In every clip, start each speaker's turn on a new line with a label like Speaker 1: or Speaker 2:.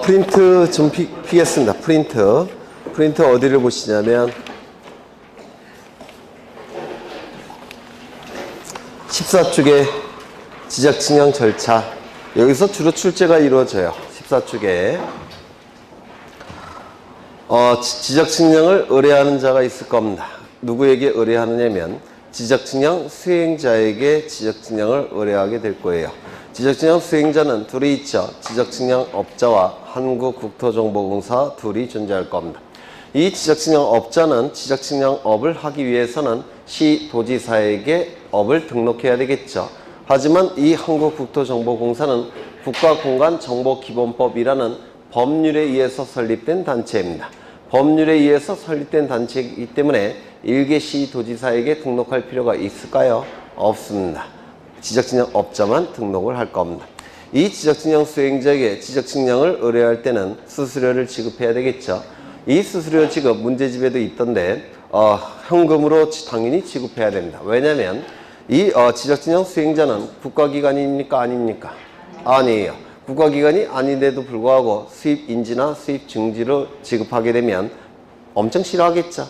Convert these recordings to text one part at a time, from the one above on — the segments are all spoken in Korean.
Speaker 1: 프린트 좀 피겠습니다. 프린트 어디를 보시냐면 14축의 지적측량 절차, 여기서 주로 출제가 이루어져요. 14축에 지적측량을 의뢰하는 자가 있을 겁니다. 누구에게 의뢰하느냐면 지적측량 수행자에게 지적측량을 의뢰하게 될 거예요. 지적측량 수행자는 둘이 있죠. 지적측량업자와 한국국토정보공사 둘이 존재할 겁니다. 이 지적측량업자는 지적측량업을 하기 위해서는 시도지사에게 업을 등록해야 되겠죠. 하지만 이 한국국토정보공사는 국가공간정보기본법이라는 법률에 의해서 설립된 단체입니다. 법률에 의해서 설립된 단체이기 때문에 일개 시도지사에게 등록할 필요가 있을까요? 없습니다. 지적측량업자만 등록을 할 겁니다. 이 지적측량 수행자에게 지적측량을 의뢰할 때는 수수료를 지급해야 되겠죠. 이 수수료 지급 문제집에도 있던데 현금으로 당연히 지급해야 됩니다. 왜냐하면 이 지적측량 수행자는 국가기관입니까? 아닙니까? 아니에요. 국가기관이 아닌데도 불구하고 수입인지나 수입증지로 지급하게 되면 엄청 싫어하겠죠.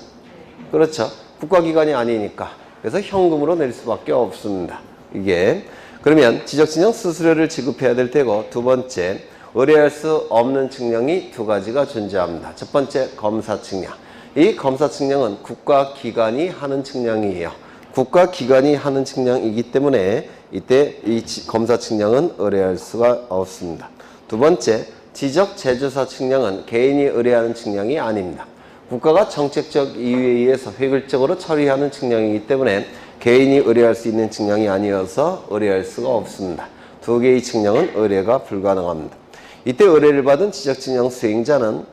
Speaker 1: 그렇죠. 국가기관이 아니니까. 그래서 현금으로 낼 수밖에 없습니다. 이게 그러면 지적측량 수수료를 지급해야 될 테고, 두 번째 의뢰할 수 없는 측량이 두 가지가 존재합니다. 첫 번째 검사측량. 이 검사측량은 국가기관이 하는 측량이에요. 국가기관이 하는 측량이기 때문에 이때 이 검사측량은 의뢰할 수가 없습니다. 두 번째 지적제조사 측량은 개인이 의뢰하는 측량이 아닙니다. 국가가 정책적 이유에 의해서 획일적으로 처리하는 측량이기 때문에 개인이 의뢰할 수 있는 측량이 아니어서 의뢰할 수가 없습니다. 두 개의 측량은 의뢰가 불가능합니다. 이때 의뢰를 받은 지적측량 수행자는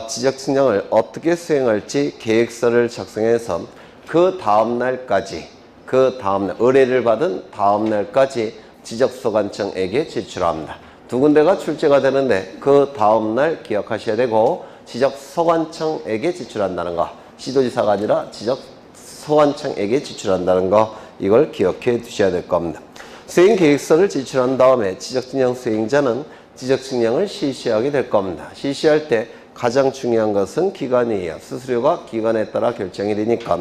Speaker 1: 지적측량을 어떻게 수행할지 계획서를 작성해서 그 다음날까지, 의뢰를 받은 다음날까지 지적소관청에게 제출합니다. 두 군데가 출제가 되는데 그 다음날 기억하셔야 되고, 지적소관청에게 제출한다는 거, 시도지사가 아니라 지적소관청에게 제출한다는 거, 이걸 기억해 두셔야 될 겁니다. 수행계획서를 제출한 다음에 지적측량 수행자는 지적측량을 실시하게 될 겁니다. 실시할 때 가장 중요한 것은 기간이에요. 수수료가 기간에 따라 결정이 되니까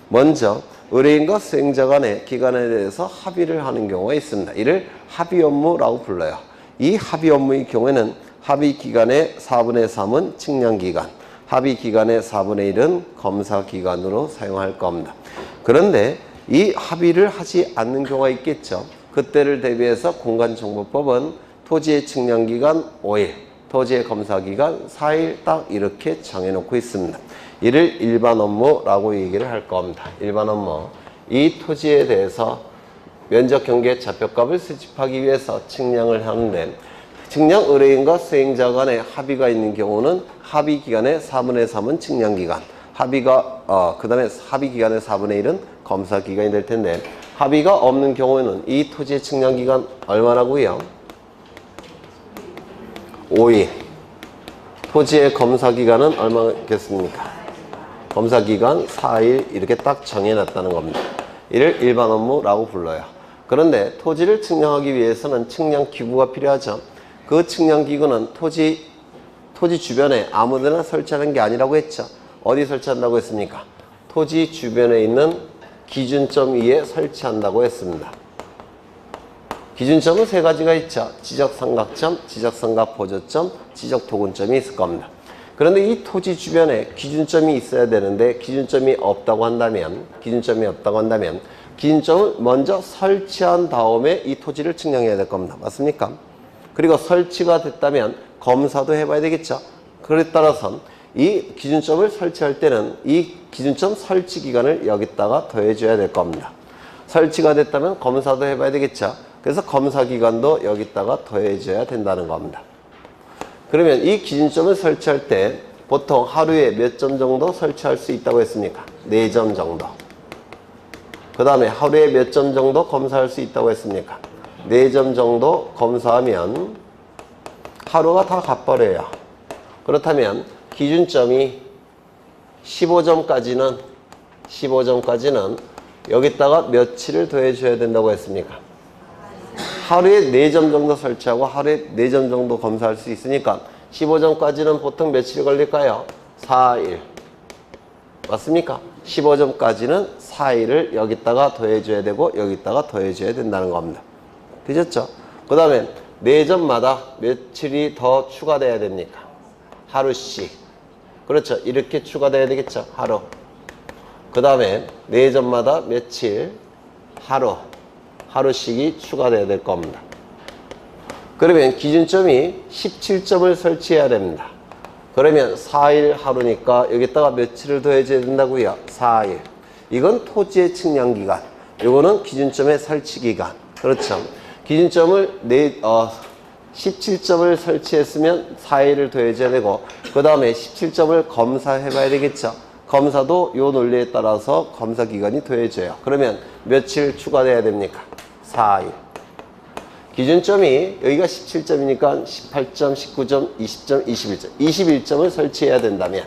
Speaker 1: 먼저 의뢰인과 수행자 간의 기간에 대해서 합의를 하는 경우가 있습니다. 이를 합의 업무라고 불러요. 이 합의 업무의 경우에는 합의 기간의 4분의 3은 측량기간, 합의 기간의 4분의 1은 검사기간으로 사용할 겁니다. 그런데 이 합의를 하지 않는 경우가 있겠죠. 그때를 대비해서 공간정보법은 토지의 측량기간 5일, 토지의 검사기간 4일 딱 이렇게 정해놓고 있습니다. 이를 일반 업무라고 얘기를 할 겁니다. 일반 업무. 이 토지에 대해서 면적 경계 좌표값을 수집하기 위해서 측량을 하는데, 측량 의뢰인과 수행자 간의 합의가 있는 경우는 합의 기간의 4분의 3은 측량기간, 그 다음에 합의 기간의 4분의 1은 검사기간이 될 텐데, 합의가 없는 경우에는 이 토지의 측량기간 얼마라고요? 5일. 토지의 검사기간은 얼마겠습니까? 검사기간 4일 이렇게 딱 정해놨다는 겁니다. 이를 일반 업무라고 불러요. 그런데 토지를 측량하기 위해서는 측량기구가 필요하죠. 그 측량기구는 토지 주변에 아무데나 설치하는 게 아니라고 했죠. 어디 설치한다고 했습니까? 토지 주변에 있는 기준점 위에 설치한다고 했습니다. 기준점은 세 가지가 있죠. 지적삼각점, 지적삼각보조점, 지적도근점이 있을 겁니다. 그런데 이 토지 주변에 기준점이 있어야 되는데 기준점이 없다고 한다면 기준점을 먼저 설치한 다음에 이 토지를 측량해야 될 겁니다. 맞습니까? 그리고 설치가 됐다면 검사도 해봐야 되겠죠. 그에 따라서 이 기준점을 설치할 때는 이 기준점 설치 기간을 여기다가 더해줘야 될 겁니다. 설치가 됐다면 검사도 해봐야 되겠죠. 그래서 검사 기간도 여기다가 더해줘야 된다는 겁니다. 그러면 이 기준점을 설치할 때 보통 하루에 몇 점 정도 설치할 수 있다고 했습니까? 4점 정도. 그 다음에 하루에 몇 점 정도 검사할 수 있다고 했습니까? 4점 정도 검사하면 하루가 다 가버려요. 그렇다면 기준점이 15점까지는 여기다가 며칠을 더해줘야 된다고 했습니까? 하루에 4점 정도 설치하고 하루에 4점 정도 검사할 수 있으니까 15점까지는 보통 며칠 걸릴까요? 4일. 맞습니까? 15점까지는 4일을 여기다가 더해줘야 되고 여기다가 더해줘야 된다는 겁니다. 되셨죠? 그 다음에 4점마다 며칠이 더 추가돼야 됩니까? 하루씩. 그렇죠? 이렇게 추가돼야 되겠죠? 하루. 그 다음에 4점마다 며칠? 하루씩이 추가돼야 될 겁니다. 그러면 기준점이 17점을 설치해야 됩니다. 그러면 4일 하루니까 여기다가 며칠을 더해줘야 된다고요? 4일. 이건 토지의 측량기간. 이거는 기준점의 설치기간. 그렇죠? 기준점을 17점을 설치했으면 4일을 더해줘야 되고 그 다음에 17점을 검사해 봐야 되겠죠? 검사도 이 논리에 따라서 검사 기간이 더해져요. 그러면 며칠 추가돼야 됩니까? 4일. 기준점이 여기가 17점이니까 18점, 19점, 20점, 21점. 21점을 설치해야 된다면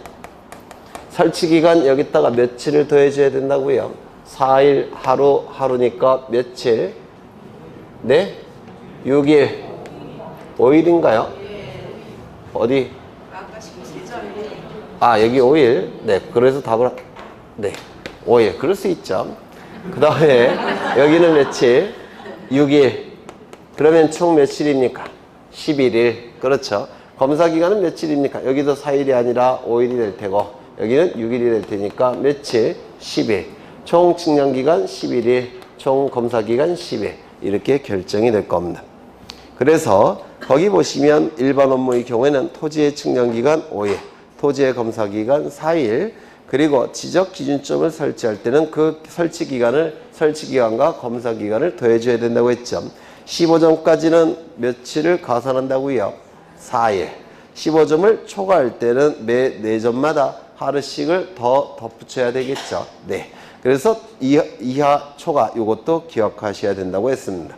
Speaker 1: 설치기간 여기다가 며칠을 더해줘야 된다고요? 4일 하루니까 며칠? 네? 6일. 5일인가요? 어디? 아, 여기 5일. 네, 그래서 답을 네, 5일. 그럴 수 있죠. 그 다음에 여기는 며칠? 6일. 그러면 총 며칠입니까? 11일. 그렇죠. 검사 기간은 며칠입니까? 여기도 4일이 아니라 5일이 될 테고 여기는 6일이 될 테니까 며칠? 10일. 총 측량 기간 11일. 총 검사 기간 10일. 이렇게 결정이 될 겁니다. 그래서 거기 보시면 일반 업무의 경우에는 토지의 측량 기간 5일, 토지의 검사 기간 4일, 그리고 지적 기준점을 설치할 때는 그 설치 기간과 검사 기간을 더해줘야 된다고 했죠. 15점까지는 며칠을 가산한다고요? 4일. 15점을 초과할 때는 매 4점마다 하루씩을 더 덧붙여야 되겠죠. 네. 그래서 이하 초과 이것도 기억하셔야 된다고 했습니다.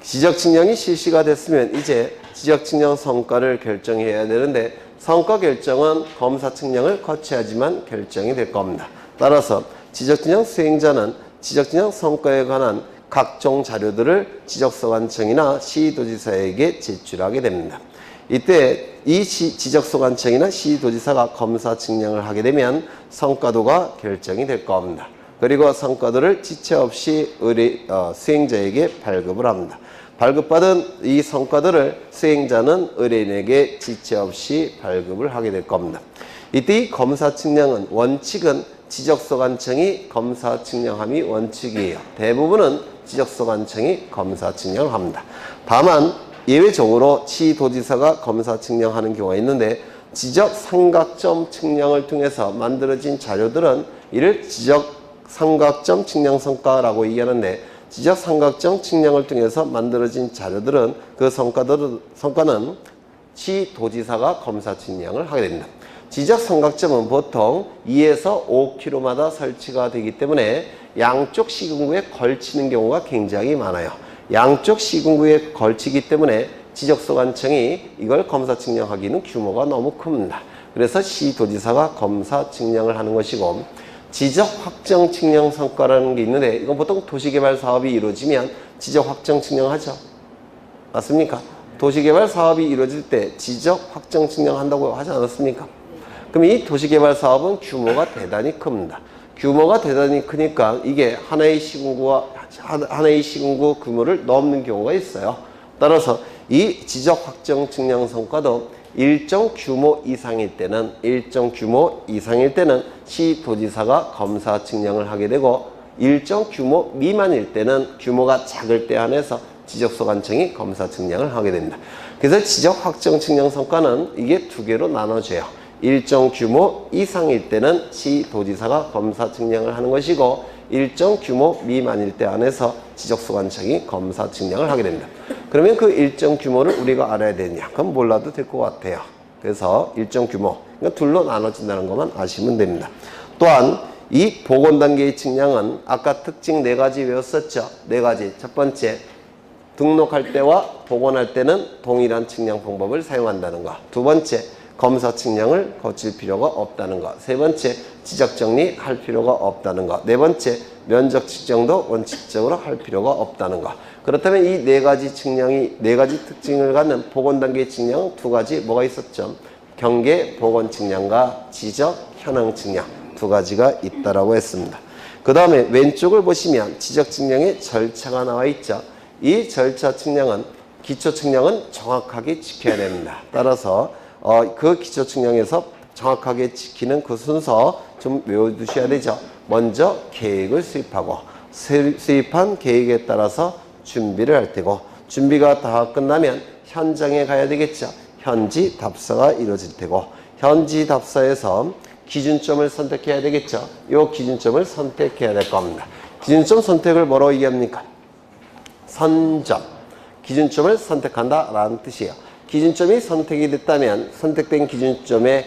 Speaker 1: 지적 측량이 실시가 됐으면 이제 지적 측량 성과를 결정해야 되는데 성과 결정은 검사 측량을 거쳐야지만 결정이 될 겁니다. 따라서 지적 측량 수행자는 지적 측량 성과에 관한 각종 자료들을 지적소관청이나 시도지사에게 제출하게 됩니다. 이때 이 지적소관청이나 시도지사가 검사 측량을 하게 되면 성과도가 결정이 될 겁니다. 그리고 성과도를 지체 없이 수행자에게 발급을 합니다. 발급받은 이 성과들을 수행자는 의뢰인에게 지체 없이 발급을 하게 될 겁니다. 이때 이 검사 측량은 원칙은 지적소관청이 검사 측량함이 원칙이에요. 대부분은 지적소관청이 검사 측량을 합니다. 다만 예외적으로 시도지사가 검사 측량하는 경우가 있는데 지적 삼각점 측량을 통해서 만들어진 자료들은 이를 지적 삼각점 측량 성과라고 얘기하는데 지적 삼각점 측량을 통해서 만들어진 자료들은 그 성과는 시도지사가 검사 측량을 하게 됩니다. 지적 삼각점은 보통 2에서 5km마다 설치가 되기 때문에 양쪽 시군구에 걸치는 경우가 굉장히 많아요. 양쪽 시군구에 걸치기 때문에 지적소관청이 이걸 검사 측량하기는 규모가 너무 큽니다. 그래서 시도지사가 검사 측량을 하는 것이고 지적 확정 측량 성과라는 게 있는데 이건 보통 도시개발 사업이 이루어지면 지적 확정 측량하죠. 맞습니까? 도시개발 사업이 이루어질 때 지적 확정 측량한다고 하지 않았습니까? 그럼 이 도시개발 사업은 규모가 대단히 큽니다. 규모가 대단히 크니까 이게 하나의 시군구 규모를 넘는 경우가 있어요. 따라서 이 지적 확정 측량 성과도 일정 규모 이상일 때는 시도지사가 검사 측량을 하게 되고 일정 규모 미만일 때는 규모가 작을 때 한해서 지적소관청이 검사 측량을 하게 됩니다. 그래서 지적 확정 측량 성과는 이게 두 개로 나눠져요. 일정 규모 이상일 때는 시도지사가 검사 측량을 하는 것이고 일정 규모 미만일 때 안에서 지적소관청이 검사 측량을 하게 됩니다. 그러면 그 일정 규모를 우리가 알아야 되냐? 그럼 몰라도 될 것 같아요. 그래서 일정 규모, 그러니까 둘로 나눠진다는 것만 아시면 됩니다. 또한 이 복원 단계의 측량은 아까 특징 4가지 외웠었죠? 4가지. 첫 번째, 등록할 때와 복원할 때는 동일한 측량 방법을 사용한다는 것. 두 번째, 검사 측량을 거칠 필요가 없다는 것. 세 번째, 지적정리 할 필요가 없다는 거. 네 번째, 면적 측정도 원칙적으로 할 필요가 없다는 거. 그렇다면 이 네 가지 특징을 갖는 보건단계의 측량 두 가지 뭐가 있었죠? 경계 보건 측량과 지적 현황 측량 두 가지가 있다라고 했습니다. 그 다음에 왼쪽을 보시면 지적 측량의 절차가 나와 있죠. 이 절차 측량은 기초 측량은 정확하게 지켜야 됩니다. 따라서 그 기초 측량에서 정확하게 지키는 그 순서 좀 외워두셔야 되죠. 먼저 계획을 수립하고 수립한 계획에 따라서 준비를 할 테고 준비가 다 끝나면 현장에 가야 되겠죠. 현지 답사가 이루어질 테고 현지 답사에서 기준점을 선택해야 되겠죠. 이 기준점을 선택해야 될 겁니다. 기준점 선택을 뭐라고 얘기합니까? 선점. 기준점을 선택한다 라는 뜻이에요. 기준점이 선택이 됐다면 선택된 기준점에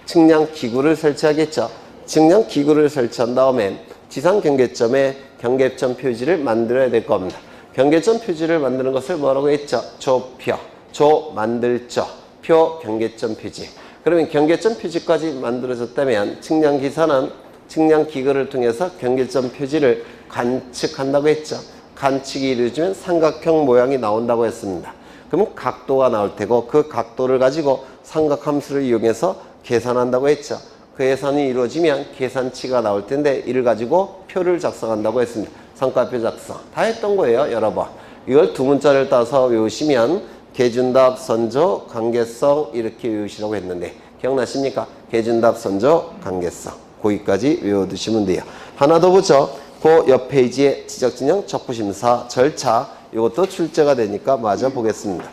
Speaker 1: 측량 기구를 설치하겠죠. 측량 기구를 설치한 다음에 지상 경계점에 경계점 표지를 만들어야 될 겁니다. 경계점 표지를 만드는 것을 뭐라고 했죠? 조표, 조 만들죠. 표 경계점 표지. 그러면 경계점 표지까지 만들어졌다면 측량기사는 측량 기구를 통해서 경계점 표지를 관측한다고 했죠. 관측이 이루어지면 삼각형 모양이 나온다고 했습니다. 그럼 각도가 나올 테고 그 각도를 가지고 삼각함수를 이용해서 계산한다고 했죠. 그 계산이 이루어지면 계산치가 나올 텐데 이를 가지고 표를 작성한다고 했습니다. 성과표 작성 다 했던 거예요. 여러 번. 이걸 두 문자를 따서 외우시면 계준답, 선조, 관계성 이렇게 외우시라고 했는데 기억나십니까? 계준답, 선조, 관계성 거기까지 외워두시면 돼요. 하나 더 보죠. 그 옆 페이지에 지적진영 적부심사 절차 이것도 출제가 되니까 맞아 보겠습니다.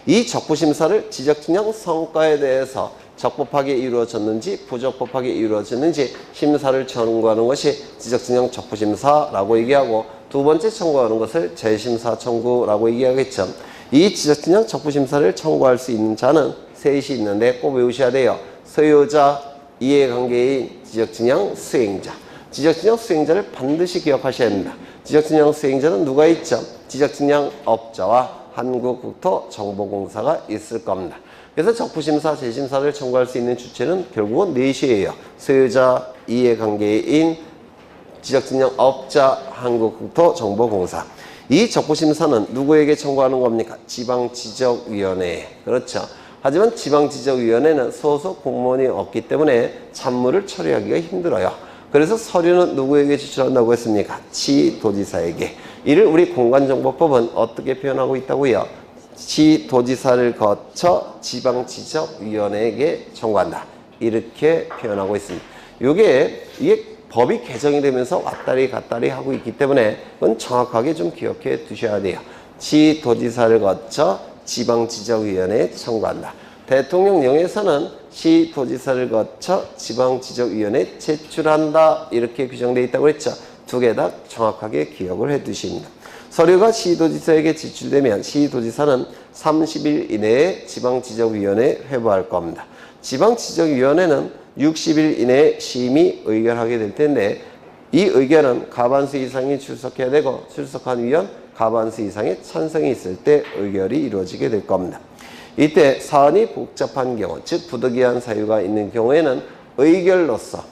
Speaker 1: 이 적부심사를 지적진영 성과에 대해서 적법하게 이루어졌는지 부적법하게 이루어졌는지 심사를 청구하는 것이 지적진영 적부심사라고 얘기하고 두 번째 청구하는 것을 재심사 청구라고 얘기하겠죠. 이 지적진영 적부심사를 청구할 수 있는 자는 셋이 있는데 꼭 외우셔야 돼요. 소유자, 이해관계인, 지적진영 수행자. 지적진영 수행자를 반드시 기억하셔야 합니다. 지적진영 수행자는 누가 있죠? 지적진영 업자와 한국국토정보공사가 있을 겁니다. 그래서 적부심사, 재심사를 청구할 수 있는 주체는 결국은 넷이에요. 소유자, 이해관계인, 지적진영 업자, 한국국토정보공사. 이 적부심사는 누구에게 청구하는 겁니까? 지방지적위원회. 그렇죠. 하지만 지방지적위원회는 소속 공무원이 없기 때문에 잡무를 처리하기가 힘들어요. 그래서 서류는 누구에게 제출한다고 했습니까? 시도지사에게. 이를 우리 공간정보법은 어떻게 표현하고 있다고요? 시도지사를 거쳐 지방지적위원회에게 청구한다. 이렇게 표현하고 있습니다. 이게 법이 개정이 되면서 왔다리 갔다리 하고 있기 때문에 그건 정확하게 좀 기억해 두셔야 돼요. 시도지사를 거쳐 지방지적위원회에 청구한다. 대통령령에서는 시도지사를 거쳐 지방지적위원회에 제출한다. 이렇게 규정되어 있다고 했죠. 두 개 다 정확하게 기억을 해 두십니다. 서류가 시도지사에게 제출되면 시도지사는 30일 이내에 지방지적위원회에 회부할 겁니다. 지방지적위원회는 60일 이내에 심의 의결하게 될 텐데 이 의결은 과반수 이상이 출석해야 되고 출석한 위원 과반수 이상의 찬성이 있을 때 의결이 이루어지게 될 겁니다. 이때 사안이 복잡한 경우, 즉 부득이한 사유가 있는 경우에는 의결로서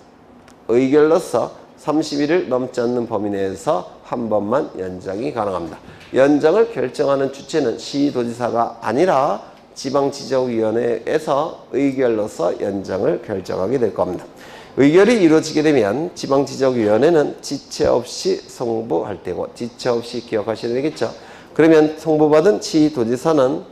Speaker 1: 30일을 넘지 않는 범위 내에서 한 번만 연장이 가능합니다. 연장을 결정하는 주체는 시도지사가 아니라 지방지적위원회에서 의결로서 연장을 결정하게 될 겁니다. 의결이 이루어지게 되면 지방지적위원회는 지체 없이 송부할 테고 지체 없이 기억하셔야 되겠죠. 그러면 송부받은 시도지사는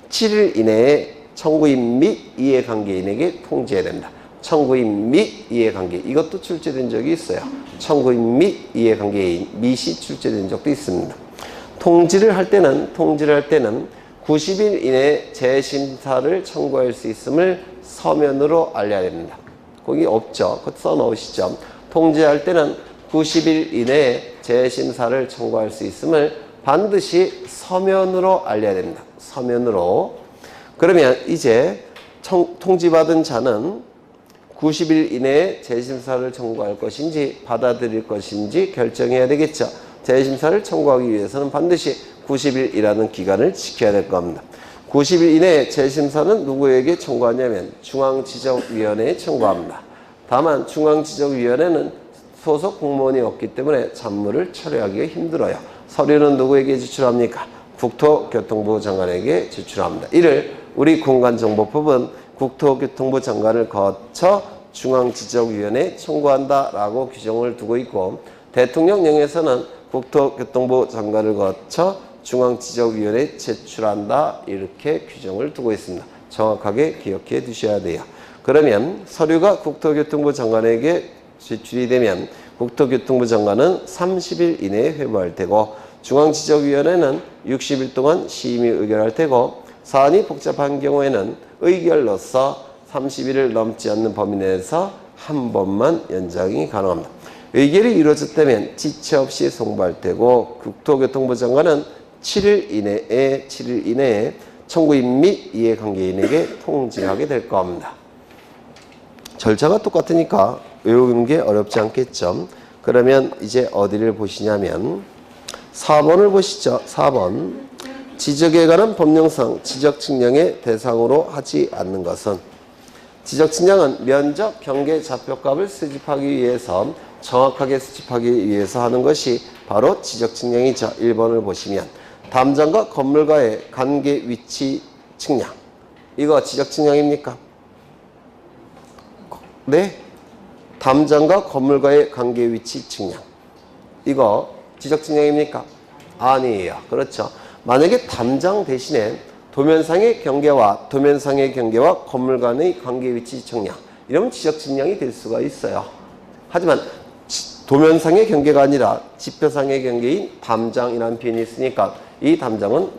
Speaker 1: 7일 이내에 청구인 및 이해관계인에게 통지해야 됩니다. 청구인 및 이해관계 이것도 출제된 적이 있어요. 청구인 및 이해관계인 밋이 출제된 적도 있습니다. 통지를 할 때는 90일 이내에 재심사를 청구할 수 있음을 서면으로 알려야 됩니다. 거기 없죠. 그거 써놓으시죠. 통지할 때는 90일 이내에 재심사를 청구할 수 있음을 반드시 서면으로 알려야 됩니다. 서면으로. 그러면 이제 통지받은 자는 90일 이내에 재심사를 청구할 것인지 받아들일 것인지 결정해야 되겠죠. 재심사를 청구하기 위해서는 반드시 90일이라는 기간을 지켜야 될 겁니다. 90일 이내에 재심사는 누구에게 청구하냐면 중앙지적위원회에 청구합니다. 다만 중앙지적위원회는 소속 공무원이 없기 때문에 잡무를 처리하기가 힘들어요. 서류는 누구에게 제출합니까? 국토교통부 장관에게 제출합니다. 이를 우리 공간정보법은 국토교통부 장관을 거쳐 중앙지적위원회에 청구한다라고 규정을 두고 있고, 대통령령에서는 국토교통부 장관을 거쳐 중앙지적위원회에 제출한다 이렇게 규정을 두고 있습니다. 정확하게 기억해 두셔야 돼요. 그러면 서류가 국토교통부 장관에게 제출이 되면 국토교통부 장관은 30일 이내에 회부할 테고, 중앙지적위원회는 60일 동안 심의 의결할 테고, 사안이 복잡한 경우에는 의결로서 30일을 넘지 않는 범위 내에서 한 번만 연장이 가능합니다. 의결이 이루어졌다면 지체 없이 송부할 테고, 국토교통부 장관은 7일 이내에 청구인 및 이해관계인에게 통지하게 될 겁니다. 절차가 똑같으니까 외우는 게 어렵지 않겠죠. 그러면 이제 어디를 보시냐면 4번을 보시죠. 4번. 지적에 관한 법령상 지적 측량의 대상으로 하지 않는 것은, 지적 측량은 면적, 경계, 좌표값을 수집하기 위해서 정확하게 수집하기 위해서 하는 것이 바로 지적 측량이죠. 1번을 보시면 담장과 건물과의 관계 위치 측량, 이거 지적 측량입니까? 네? 담장과 건물과의 관계 위치 측량, 이거 지적 측량입니까? 아니에요. 그렇죠. 만약에 담장 대신에 도면상의 경계와 건물 간의 관계 위치 측량, 이러면 지적 측량이 될 수가 있어요. 하지만 도면상의 경계가 아니라 지표상의 경계인 담장이라는 표현이 있으니까 이 담장은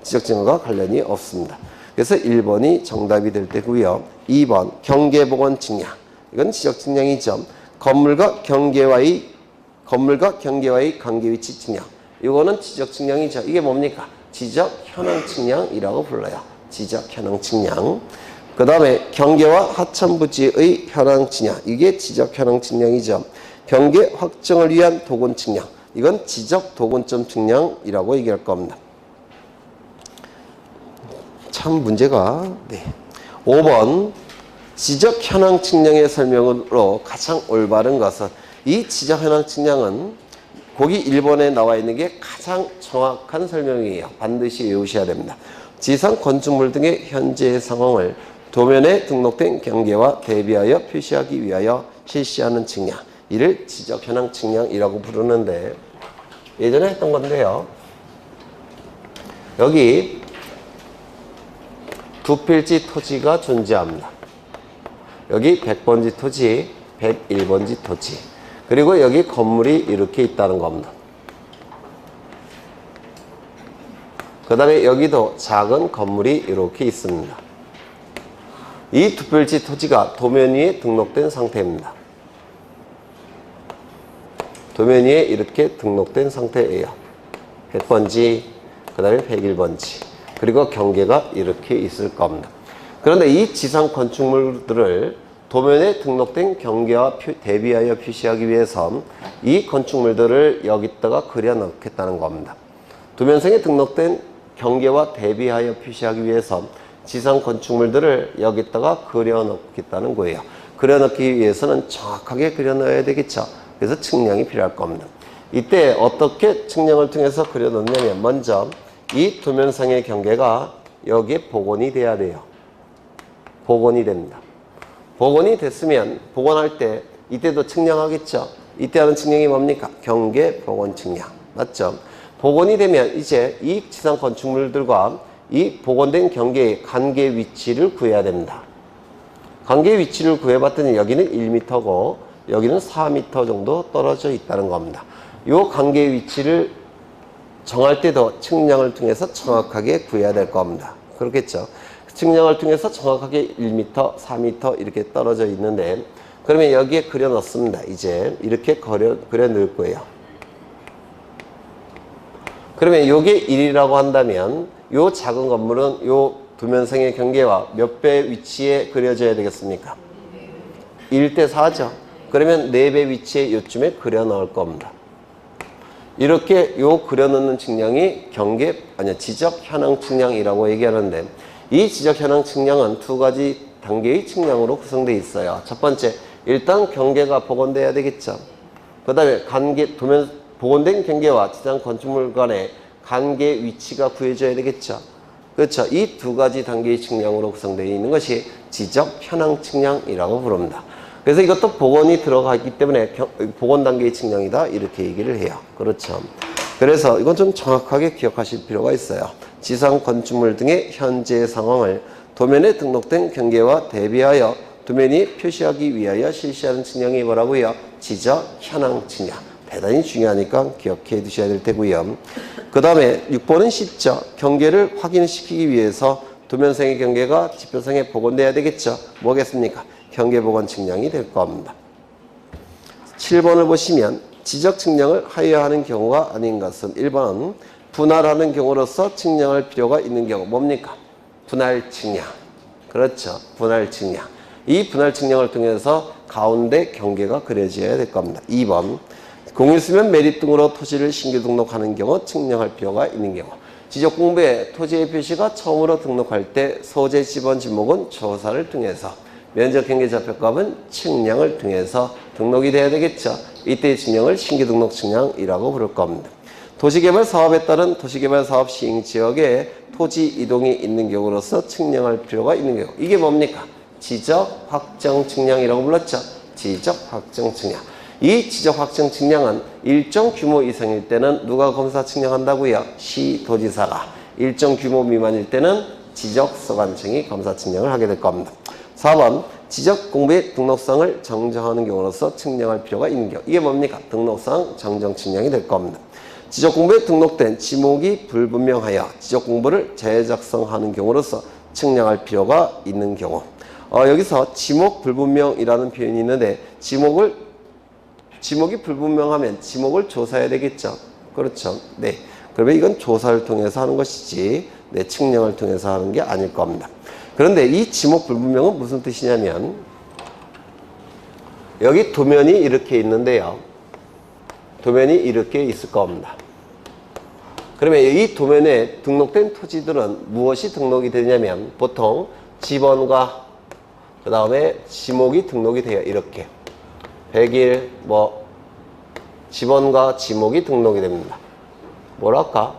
Speaker 1: 지적 측량과 관련이 없습니다. 그래서 1번이 정답이 될 때고요. 2번 경계복원 측량, 이건 지적 측량이죠. 건물과 경계와의 관계 위치 측량, 이거는 지적 측량이죠. 이게 뭡니까? 지적 현황 측량이라고 불러요. 지적 현황 측량. 그 다음에 경계와 하천부지의 현황 측량, 이게 지적 현황 측량이죠. 경계 확정을 위한 도군 측량, 이건 지적 도군점 측량이라고 얘기할 겁니다. 참 문제가 5번 지적 현황 측량의 설명으로 가장 올바른 것은, 이 지적 현황 측량은 거기 1번에 나와 있는 게 가장 정확한 설명이에요. 반드시 외우셔야 됩니다. 지상 건축물 등의 현재 상황을 도면에 등록된 경계와 대비하여 표시하기 위하여 실시하는 측량, 이를 지적 현황 측량이라고 부르는데, 예전에 했던 건데요. 여기 두 필지 토지가 존재합니다. 여기 100번지 토지, 101번지 토지, 그리고 여기 건물이 이렇게 있다는 겁니다. 그 다음에 여기도 작은 건물이 이렇게 있습니다. 이 두 필지 토지가 도면 위에 등록된 상태입니다. 도면 위에 이렇게 등록된 상태예요. 100번지, 그 다음에 101번지, 그리고 경계가 이렇게 있을 겁니다. 그런데 이 지상 건축물들을 도면에 등록된 경계와 대비하여 표시하기 위해서 이 건축물들을 여기다가 그려 넣겠다는 겁니다. 도면상에 등록된 경계와 대비하여 표시하기 위해서 지상 건축물들을 여기다가 그려 넣겠다는 거예요. 그려 넣기 위해서는 정확하게 그려 넣어야 되겠죠. 그래서 측량이 필요할 겁니다. 이때 어떻게 측량을 통해서 그려 넣냐면, 먼저 이 도면상의 경계가 여기에 복원이 돼야 돼요. 복원이 됩니다. 복원이 됐으면 복원할 때 이때도 측량하겠죠. 이때 하는 측량이 뭡니까? 경계 복원 측량. 맞죠? 복원이 되면 이제 이 지상 건축물들과 이 복원된 경계의 관계 위치를 구해야 됩니다. 관계 위치를 구해봤더니 여기는 1m고 여기는 4m 정도 떨어져 있다는 겁니다. 이 관계 위치를 정할 때도 측량을 통해서 정확하게 구해야 될 겁니다. 그렇겠죠? 측량을 통해서 정확하게 1m, 4m 이렇게 떨어져 있는데, 그러면 여기에 그려 넣습니다. 이제 이렇게 그려 넣을 거예요. 그러면 이게 1이라고 한다면 이 작은 건물은 이 도면상의 경계와 몇 배 위치에 그려져야 되겠습니까? 1대 4죠. 그러면 4배 위치에 이쯤에 그려 넣을 겁니다. 이렇게 요 그려놓는 측량이 지적 현황 측량이라고 얘기하는데, 이 지적 현황 측량은 두 가지 단계의 측량으로 구성되어 있어요. 첫 번째, 일단 경계가 복원돼야 되겠죠. 그 다음에 복원된 경계와 지상 건축물 간의 관계 위치가 구해져야 되겠죠. 그렇죠. 이 두 가지 단계의 측량으로 구성되어 있는 것이 지적 현황 측량이라고 부릅니다. 그래서 이것도 복원이 들어가기 때문에 복원 단계의 측량이다, 이렇게 얘기를 해요. 그렇죠. 그래서 이건 좀 정확하게 기억하실 필요가 있어요. 지상 건축물 등의 현재 상황을 도면에 등록된 경계와 대비하여 도면이 표시하기 위하여 실시하는 측량이 뭐라고요? 지적 현황 측량. 대단히 중요하니까 기억해 두셔야 될 테고요. 그 다음에 6번은 쉽죠. 경계를 확인시키기 위해서 도면상의 경계가 지표상에 복원돼야 되겠죠. 뭐겠습니까? 경계 복원 측량이 될 겁니다. 7번을 보시면 지적 측량을 하여하는 경우가 아닌 것은 1번 분할하는 경우로서 측량할 필요가 있는 경우 뭡니까? 분할 측량. 그렇죠. 분할 측량. 이 분할 측량을 통해서 가운데 경계가 그려져야 될 겁니다. 2번 공유수면 매립 등으로 토지를 신규 등록하는 경우 측량할 필요가 있는 경우. 지적공부에 토지의 표시가 처음으로 등록할 때 소재 지번 지목은 조사를 통해서, 면적 경계 좌표값은 측량을 통해서 등록이 돼야 되겠죠. 이때의 측량을 신규 등록 측량이라고 부를 겁니다. 도시개발 사업에 따른 도시개발 사업 시행 지역에 토지 이동이 있는 경우로서 측량할 필요가 있는 경우. 이게 뭡니까? 지적 확정 측량이라고 불렀죠. 지적 확정 측량. 이 지적 확정 측량은 일정 규모 이상일 때는 누가 검사 측량한다고요? 시도지사가. 일정 규모 미만일 때는 지적소관청이 검사 측량을 하게 될 겁니다. 4번 지적공부의 등록상을 정정하는 경우로서 측량할 필요가 있는 경우. 이게 뭡니까? 등록상 정정 측량이 될 겁니다. 지적공부에 등록된 지목이 불분명하여 지적공부를 재작성하는 경우로서 측량할 필요가 있는 경우. 여기서 지목 불분명이라는 표현이 있는데, 지목이 불분명하면 지목을 조사해야 되겠죠. 그렇죠. 네. 그러면 이건 조사를 통해서 하는 것이지, 네, 측량을 통해서 하는 게 아닐 겁니다. 그런데 이 지목 불분명은 무슨 뜻이냐면, 여기 도면이 이렇게 있는데요. 도면이 이렇게 있을 겁니다. 그러면 이 도면에 등록된 토지들은 무엇이 등록이 되냐면, 보통 지번과 그 다음에 지목이 등록이 돼요. 이렇게. 100일, 지번과 지목이 등록이 됩니다. 뭐랄까?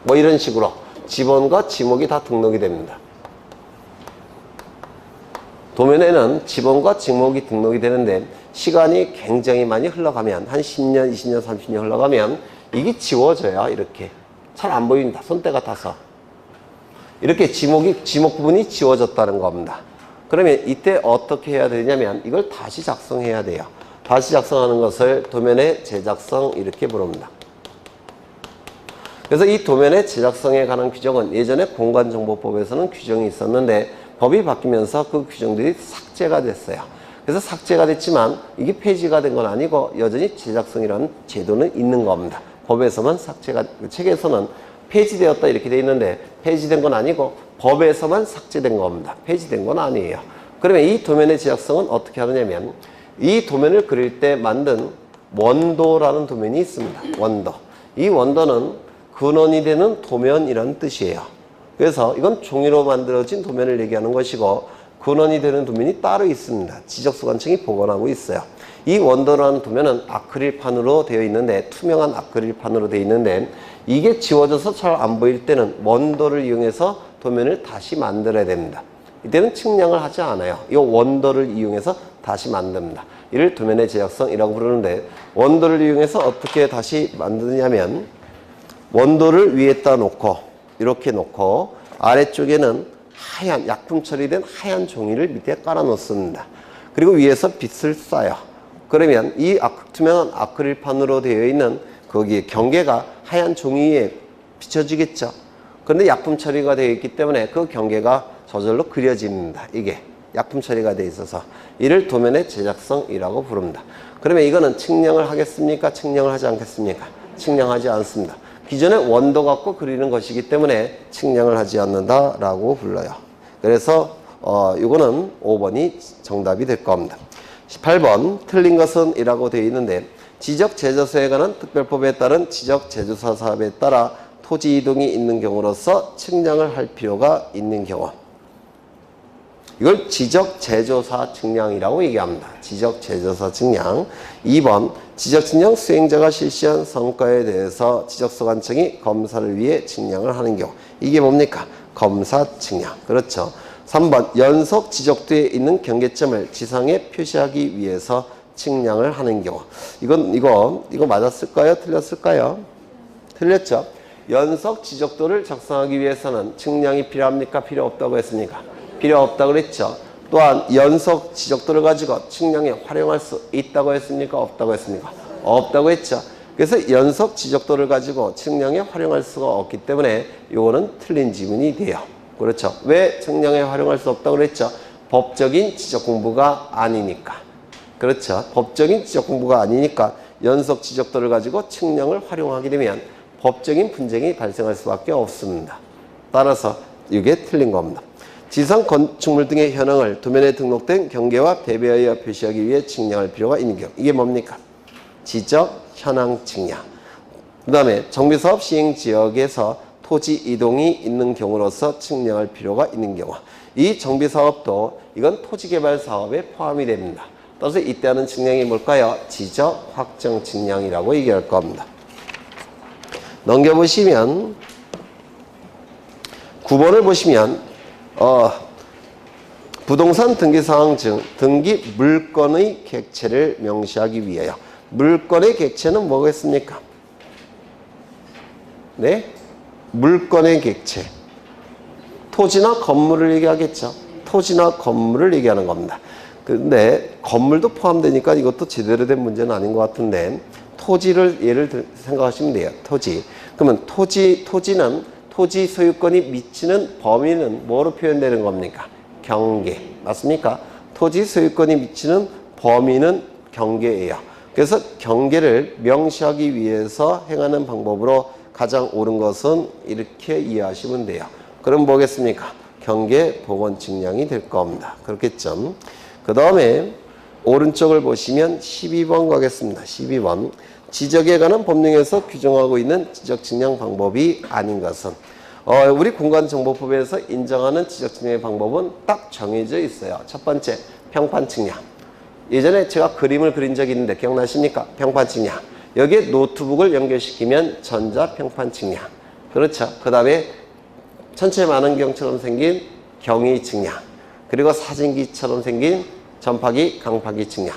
Speaker 1: 이런 식으로. 지번과 지목이 다 등록이 됩니다. 도면에는 지번과 지목이 등록이 되는데, 시간이 굉장히 많이 흘러가면, 한 10년, 20년, 30년 흘러가면, 이게 지워져요. 이렇게. 잘 안 보입니다. 손때가 타서. 이렇게 지목 부분이 지워졌다는 겁니다. 그러면 이때 어떻게 해야 되냐면, 이걸 다시 작성해야 돼요. 다시 작성하는 것을 도면의 재작성 이렇게 부릅니다. 그래서 이 도면의 재작성에 관한 규정은 예전에 공간정보법에서는 규정이 있었는데, 법이 바뀌면서 그 규정들이 삭제가 됐어요. 그래서 삭제가 됐지만 이게 폐지가 된 건 아니고 여전히 재작성이라는 제도는 있는 겁니다. 법에서만 책에서는 폐지되었다 이렇게 돼 있는데, 폐지된 건 아니고 법에서만 삭제된 겁니다. 폐지된 건 아니에요. 그러면 이 도면의 제작성은 어떻게 하느냐면, 이 도면을 그릴 때 만든 원도라는 도면이 있습니다. 원도. 이 원도는 근원이 되는 도면이라는 뜻이에요. 그래서 이건 종이로 만들어진 도면을 얘기하는 것이고, 근원이 되는 도면이 따로 있습니다. 지적소관청이 보관하고 있어요. 이 원도라는 도면은 아크릴판으로 되어 있는데, 투명한 아크릴판으로 되어 있는데, 이게 지워져서 잘 안 보일 때는 원도를 이용해서 도면을 다시 만들어야 됩니다. 이때는 측량을 하지 않아요. 이 원도를 이용해서 다시 만듭니다. 이를 도면의 제작성이라고 부르는데, 원도를 이용해서 어떻게 다시 만드냐면, 원도를 위에다 놓고 이렇게 놓고 아래쪽에는 하얀 약품 처리된 하얀 종이를 밑에 깔아 놓습니다. 그리고 위에서 빗을 쏴요. 그러면 이 투명한 아크릴판으로 되어 있는 거기에 경계가 하얀 종이에 비춰지겠죠. 그런데 약품 처리가 되어 있기 때문에 그 경계가 저절로 그려집니다. 이게 약품 처리가 되어 있어서 이를 도면의 제작성이라고 부릅니다. 그러면 이거는 측량을 하겠습니까? 측량을 하지 않겠습니까? 측량하지 않습니다. 기존에 원도 갖고 그리는 것이기 때문에 측량을 하지 않는다라고 불러요. 그래서 이거는 5번이 정답이 될 겁니다. 18번 틀린 것은 이라고 되어 있는데, 지적제조소에 관한 특별법에 따른 지적제조사 사업에 따라 토지 이동이 있는 경우로서 측량을 할 필요가 있는 경우. 이걸 지적제조사 측량이라고 얘기합니다. 지적제조사 측량. 2번 지적측량 수행자가 실시한 성과에 대해서 지적소관청이 검사를 위해 측량을 하는 경우. 이게 뭡니까? 검사 측량. 그렇죠. 3번 연속 지적도에 있는 경계점을 지상에 표시하기 위해서 측량을 하는 경우. 이거 맞았을까요? 틀렸을까요? 틀렸죠. 연속 지적도를 작성하기 위해서는 측량이 필요합니까? 필요 없다고 했습니까? 필요 없다고 그랬죠. 또한 연속 지적도를 가지고 측량에 활용할 수 있다고 했습니까? 없다고 했습니까? 없다고 했죠. 그래서 연속 지적도를 가지고 측량에 활용할 수가 없기 때문에 이거는 틀린 지문이 돼요. 그렇죠. 왜 측량에 활용할 수 없다고 그랬죠? 법적인 지적 공부가 아니니까. 그렇죠. 법적인 지적 공부가 아니니까 연속 지적도를 가지고 측량을 활용하게 되면 법적인 분쟁이 발생할 수밖에 없습니다. 따라서 이게 틀린 겁니다. 지상 건축물 등의 현황을 도면에 등록된 경계와 배배하여 표시하기 위해 측량할 필요가 있는 경우. 이게 뭡니까? 지적 현황 측량. 그 다음에 정비사업 시행 지역에서 토지 이동이 있는 경우로서 측량할 필요가 있는 경우. 이 정비사업도 이건 토지개발 사업에 포함이 됩니다. 따라서 이때 하는 측량이 뭘까요? 지적 확정 측량이라고 얘기할 겁니다. 넘겨보시면 9번을 보시면 부동산 등기사항 중 등기 물건의 객체를 명시하기 위하여. 물건의 객체는 뭐겠습니까? 네? 물건의 객체. 토지나 건물을 얘기하겠죠. 토지나 건물을 얘기하는 겁니다. 근데 건물도 포함되니까 이것도 제대로 된 문제는 아닌 것 같은데 토지를 예를 생각하시면 돼요. 토지. 그러면 토지는 토지 소유권이 미치는 범위는 뭐로 표현되는 겁니까? 경계. 맞습니까? 토지 소유권이 미치는 범위는 경계예요. 그래서 경계를 명시하기 위해서 행하는 방법으로 가장 옳은 것은 이렇게 이해하시면 돼요. 그럼 뭐겠습니까? 경계 복원 측량이 될 겁니다. 그렇겠죠? 그 다음에 오른쪽을 보시면 12번 가겠습니다. 12번. 지적에 관한 법령에서 규정하고 있는 지적 측량 방법이 아닌 것은 우리 공간정보법에서 인정하는 지적 측량의 방법은 딱 정해져 있어요. 첫 번째, 평판 측량. 예전에 제가 그림을 그린 적이 있는데 기억나십니까? 평판 측량. 여기에 노트북을 연결시키면 전자평판 측량. 그렇죠. 그 다음에 천체 만원경처럼 생긴 경위 측량. 그리고 사진기처럼 생긴 전파기, 강파기 측량.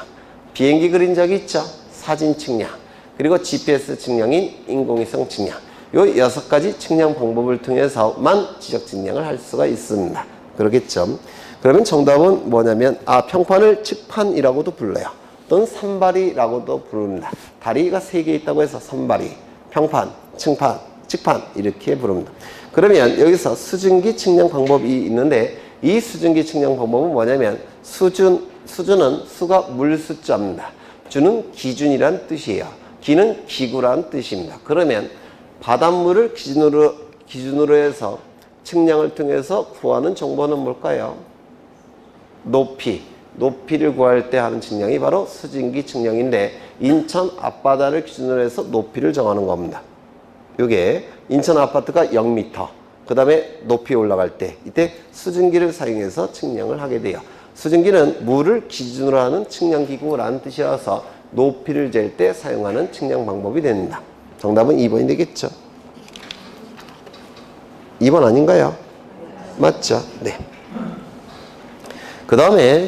Speaker 1: 비행기 그린 적이 있죠? 사진 측량. 그리고 GPS 측량인 인공위성 측량. 요 6가지 측량 방법을 통해서만 지적 측량을 할 수가 있습니다. 그렇겠죠? 그러면 정답은 뭐냐면 평판을 측판이라고도 불러요. 또는 산발이라고도 부릅니다. 다리가 3개 있다고 해서 선발이, 평판, 측판, 측판 이렇게 부릅니다. 그러면 여기서 수증기 측량 방법이 있는데 이 수증기 측량 방법은 뭐냐면 수준은 수가 물수자입니다. 주는 기준이란 뜻이에요. 기는 기구란 뜻입니다. 그러면 바닷물을 기준으로 해서 측량을 통해서 구하는 정보는 뭘까요? 높이를 구할 때 하는 측량이 바로 수증기 측량인데 인천 앞바다를 기준으로 해서 높이를 정하는 겁니다. 이게 인천 아파트가 0m 그 다음에 높이 올라갈 때 이때 수증기를 사용해서 측량을 하게 돼요. 수증기는 물을 기준으로 하는 측량기구라는 뜻이라서 높이를 잴 때 사용하는 측량 방법이 됩니다. 정답은 2번이 되겠죠. 2번 아닌가요? 맞죠? 네. 그 다음에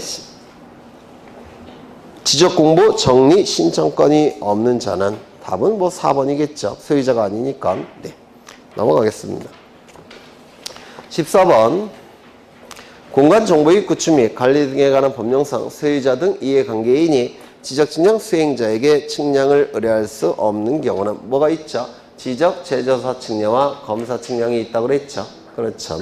Speaker 1: 지적공부 정리 신청권이 없는 자는 답은 4번이겠죠. 소유자가 아니니까. 네. 넘어가겠습니다. 14번. 공간정보의 구축 및 관리 등에 관한 법령상 소유자 등 이해관계인이 지적측량 수행자에게 측량을 의뢰할 수 없는 경우는 뭐가 있죠? 지적제조사 측량과 검사 측량이 있다고 그랬죠. 그렇죠.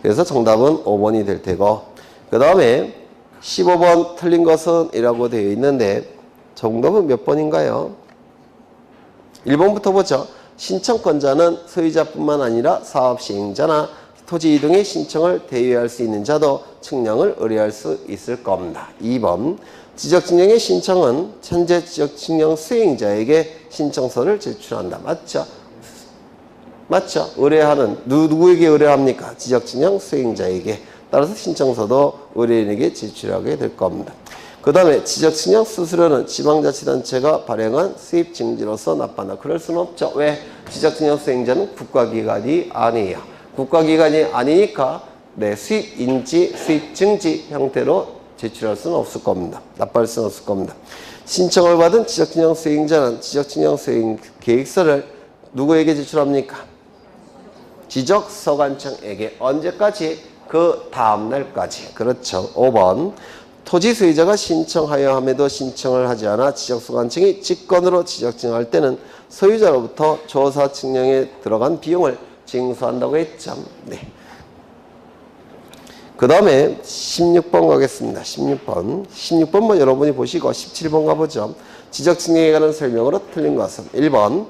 Speaker 1: 그래서 정답은 5번이 될 테고 그 다음에 15번 틀린 것은 이라고 되어 있는데 정답은 몇 번인가요? 1번부터 보죠. 신청권자는 소유자뿐만 아니라 사업시행자나 토지 이동의 신청을 대위할 수 있는 자도 측량을 의뢰할 수 있을 겁니다. 2번. 지적증명의 신청은 현재 지적증명 수행자에게 신청서를 제출한다. 맞죠? 맞죠? 의뢰하는 누구에게 의뢰합니까? 지적증명 수행자에게. 따라서 신청서도 의뢰인에게 제출하게 될 겁니다. 그 다음에 지적증명 수수료는 지방자치단체가 발행한 수입증지로서 납부한다. 그럴 수는 없죠. 왜? 지적증명 수행자는 국가기관이 아니에요. 국가기관이 아니니까 수입인지, 수입증지 형태로 제출할 수는 없을 겁니다. 납부할 수는 없을 겁니다. 신청을 받은 지적증명 수행자는 지적증명 수행 계획서를 누구에게 제출합니까? 지적서관청에게. 언제까지? 그 다음 날까지. 그렇죠. 5번. 토지 소유자가 신청하여 함에도 신청을 하지 않아 지적서관청이 직권으로 지적증명할 때는 소유자로부터 조사 측량에 들어간 비용을 징수한다고 했죠. 네. 그 다음에 16번 가겠습니다. 16번 여러분이 보시고 17번 가보죠. 지적증명에 관한 설명으로 틀린 것은 1번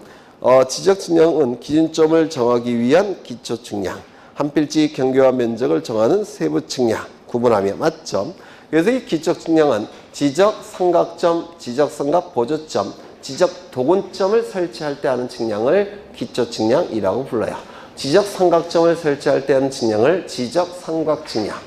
Speaker 1: 지적증명은 기준점을 정하기 위한 기초측량, 한 필지 경계와 면적을 정하는 세부 측량 구분하며. 맞죠? 그래서 이 기초측량은 지적 삼각점, 지적 삼각 보조점, 지적 도근점을 설치할 때 하는 측량을 기초측량이라고 불러요. 지적 삼각점을 설치할 때 하는 측량을 지적 삼각 측량,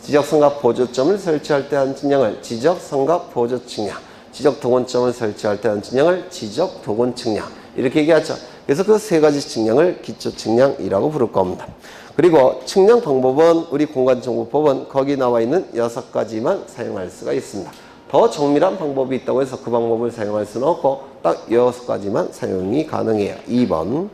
Speaker 1: 지적 삼각 보조점을 설치할 때 하는 측량을 지적 삼각 보조 측량, 지적 도근점을 설치할 때 하는 측량을 지적 도근 측량, 이렇게 얘기하죠. 그래서 그 세 가지 측량을 기초 측량이라고 부를 겁니다. 그리고 측량 방법은 우리 공간정보법은 거기 나와 있는 6가지만 사용할 수가 있습니다. 더 정밀한 방법이 있다고 해서 그 방법을 사용할 수는 없고 딱 6가지만 사용이 가능해요. 2번.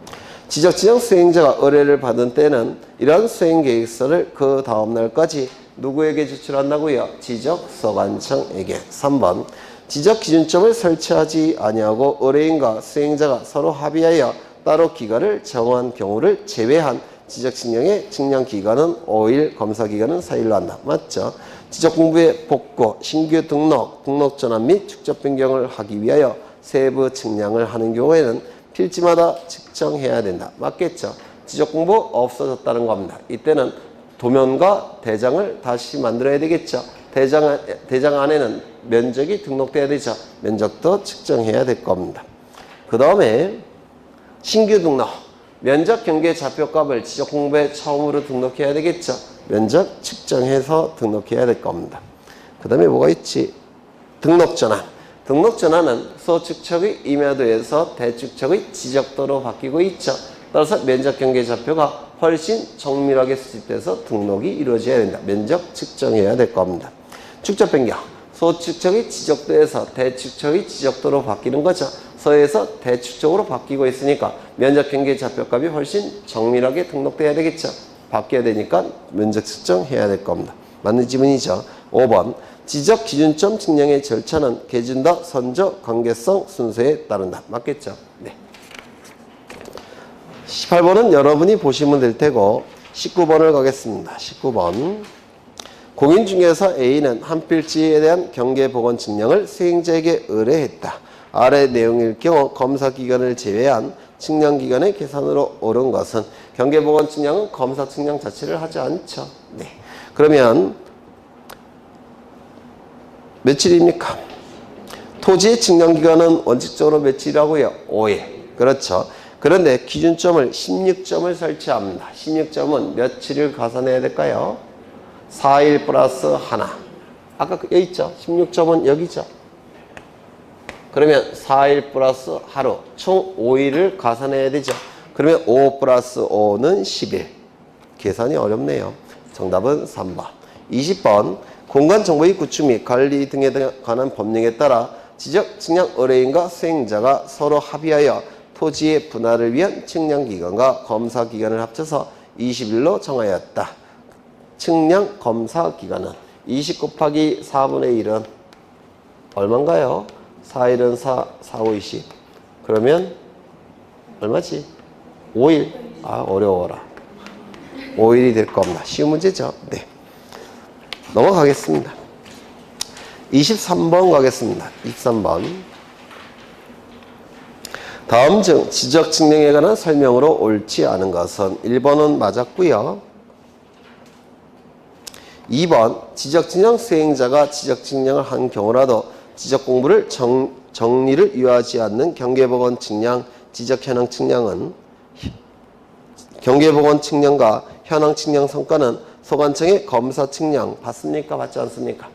Speaker 1: 지적증명 수행자가 의뢰를 받은 때는 이러한 수행계획서를 그 다음 날까지 누구에게 제출한다고요? 지적서관청에게. 3번. 지적 기준점을 설치하지 아니하고 의뢰인과 수행자가 서로 합의하여 따로 기간을 정한 경우를 제외한 지적증명의 측량기간은 5일, 검사기간은 4일로 한다. 맞죠? 지적공부의 복구, 신규 등록, 등록 전환 및 축적 변경을 하기 위하여 세부 측량을 하는 경우에는 필지마다 측정해야 된다. 맞겠죠? 지적공부 없어졌다는 겁니다. 이때는 도면과 대장을 다시 만들어야 되겠죠? 대장 안에는 면적이 등록돼야 되죠? 면적도 측정해야 될 겁니다. 그 다음에 신규 등록, 면적 경계 좌표값을 지적공부에 처음으로 등록해야 되겠죠? 면적 측정해서 등록해야 될 겁니다. 그 다음에 뭐가 있지? 등록전환. 등록전환은 소축척의 임야도에서 대축척의 지적도로 바뀌고 있죠. 따라서 면적 경계 좌표가 훨씬 정밀하게 수집돼서 등록이 이루어져야 된다. 면적 측정해야 될 겁니다. 축적 변경. 소축척의 지적도에서 대축척의 지적도로 바뀌는 거죠. 서에서 대축적으로 바뀌고 있으니까 면적 경계 좌표값이 훨씬 정밀하게 등록돼야 되겠죠. 바뀌어야 되니까 면적 측정해야 될 겁니다. 맞는 지문이죠. 5번. 지적 기준점 측량의 절차는 계준다, 선조, 관계성 순서에 따른다. 맞겠죠? 네. 18번은 여러분이 보시면 될 테고 19번을 가겠습니다. 19번. 공인 중개사 A는 한 필지에 대한 경계 복원 측량을 수행자에게 의뢰했다. 아래 내용일 경우 검사 기간을 제외한 측량 기간의 계산으로 옳은 것은 경계 복원 측량은 검사 측량 자체를 하지 않죠. 네. 그러면 며칠입니까? 토지의 측량 기간은 원칙적으로 며칠이라고요? 5일. 그렇죠. 그런데 기준점을 16점을 설치합니다. 16점은 며칠을 가산해야 될까요? 4일 플러스 하나. 아까 여기 있죠? 16점은 여기죠? 그러면 4일 플러스 하루, 총 5일을 가산해야 되죠. 그러면 5 플러스 5는 10일. 계산이 어렵네요. 정답은 3번. 20번. 공간정보의 구축 및 관리 등에 관한 법령에 따라 지적 측량 의뢰인과 수행자가 서로 합의하여 토지의 분할을 위한 측량기간과 검사기간을 합쳐서 20일로 정하였다. 측량 검사기간은 20 곱하기 4분의 1은 얼마인가요? 4일은 4, 5, 20. 그러면 얼마지? 5일. 아, 어려워라. 5일이 될 겁니다. 쉬운 문제죠? 네. 넘어가겠습니다. 23번 가겠습니다. 23번. 다음 중 지적 측량에 관한 설명으로 옳지 않은 것은 1번은 맞았고요. 2번 지적 측량 수행자가 지적 측량을 한 경우라도 지적 공부를 정리를 유하지 않는 경계보건 측량, 지적 현황 측량은 경계보건 측량과 현황 측량 성과는 소관청의 검사 측량 받습니까? 받지 않습니까?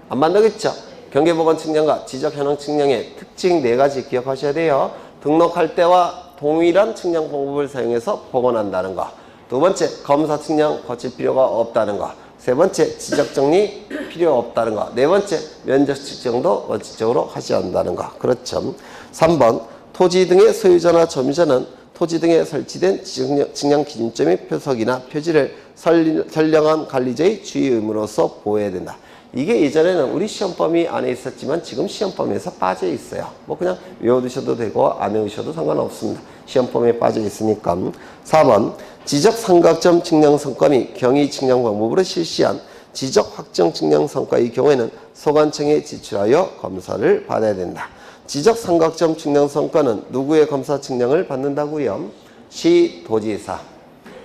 Speaker 1: 안 받는겠죠? 경계보건 측량과 지적 현황 측량의 특징 4가지 기억하셔야 돼요. 등록할 때와 동일한 측량 방법을 사용해서 복원한다는 거. 두 번째, 검사 측량 거칠 필요가 없다는 거. 세 번째, 지적 정리 필요 없다는 거. 네 번째, 면적 측정도 원칙적으로 하지 않는다는 거. 그렇죠. 3번, 토지 등의 소유자나 점유자는 토지 등에 설치된 지적 측량 기준점의 표석이나 표지를 선량한 관리자의 주의 의무로서 보호해야 된다. 이게 예전에는 우리 시험 범위 안에 있었지만 지금 시험 범위에서 빠져 있어요. 뭐 그냥 외워두셔도 되고 안 외우셔도 상관없습니다. 시험 범위에 빠져 있으니까. 4번, 지적 삼각점 측량 성과 및 경위 측량 방법으로 실시한 지적 확정 측량 성과의 경우에는 소관청에 제출하여 검사를 받아야 된다. 지적 삼각점 측량 성과는 누구의 검사 측량을 받는다고요? 시도지사.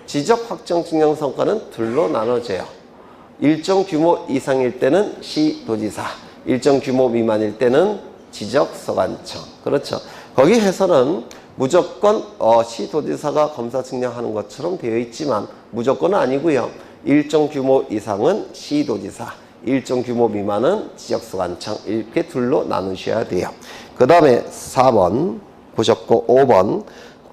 Speaker 1: 지적 확정 측량 성과는 둘로 나눠져요. 일정 규모 이상일 때는 시도지사, 일정 규모 미만일 때는 지적소관청. 그렇죠. 거기 해서는 무조건 시도지사가 검사 측량하는 것처럼 되어 있지만 무조건은 아니고요. 일정 규모 이상은 시도지사, 일정 규모 미만은 지적소관청, 이렇게 둘로 나누셔야 돼요. 그 다음에 4번 보셨고 5번,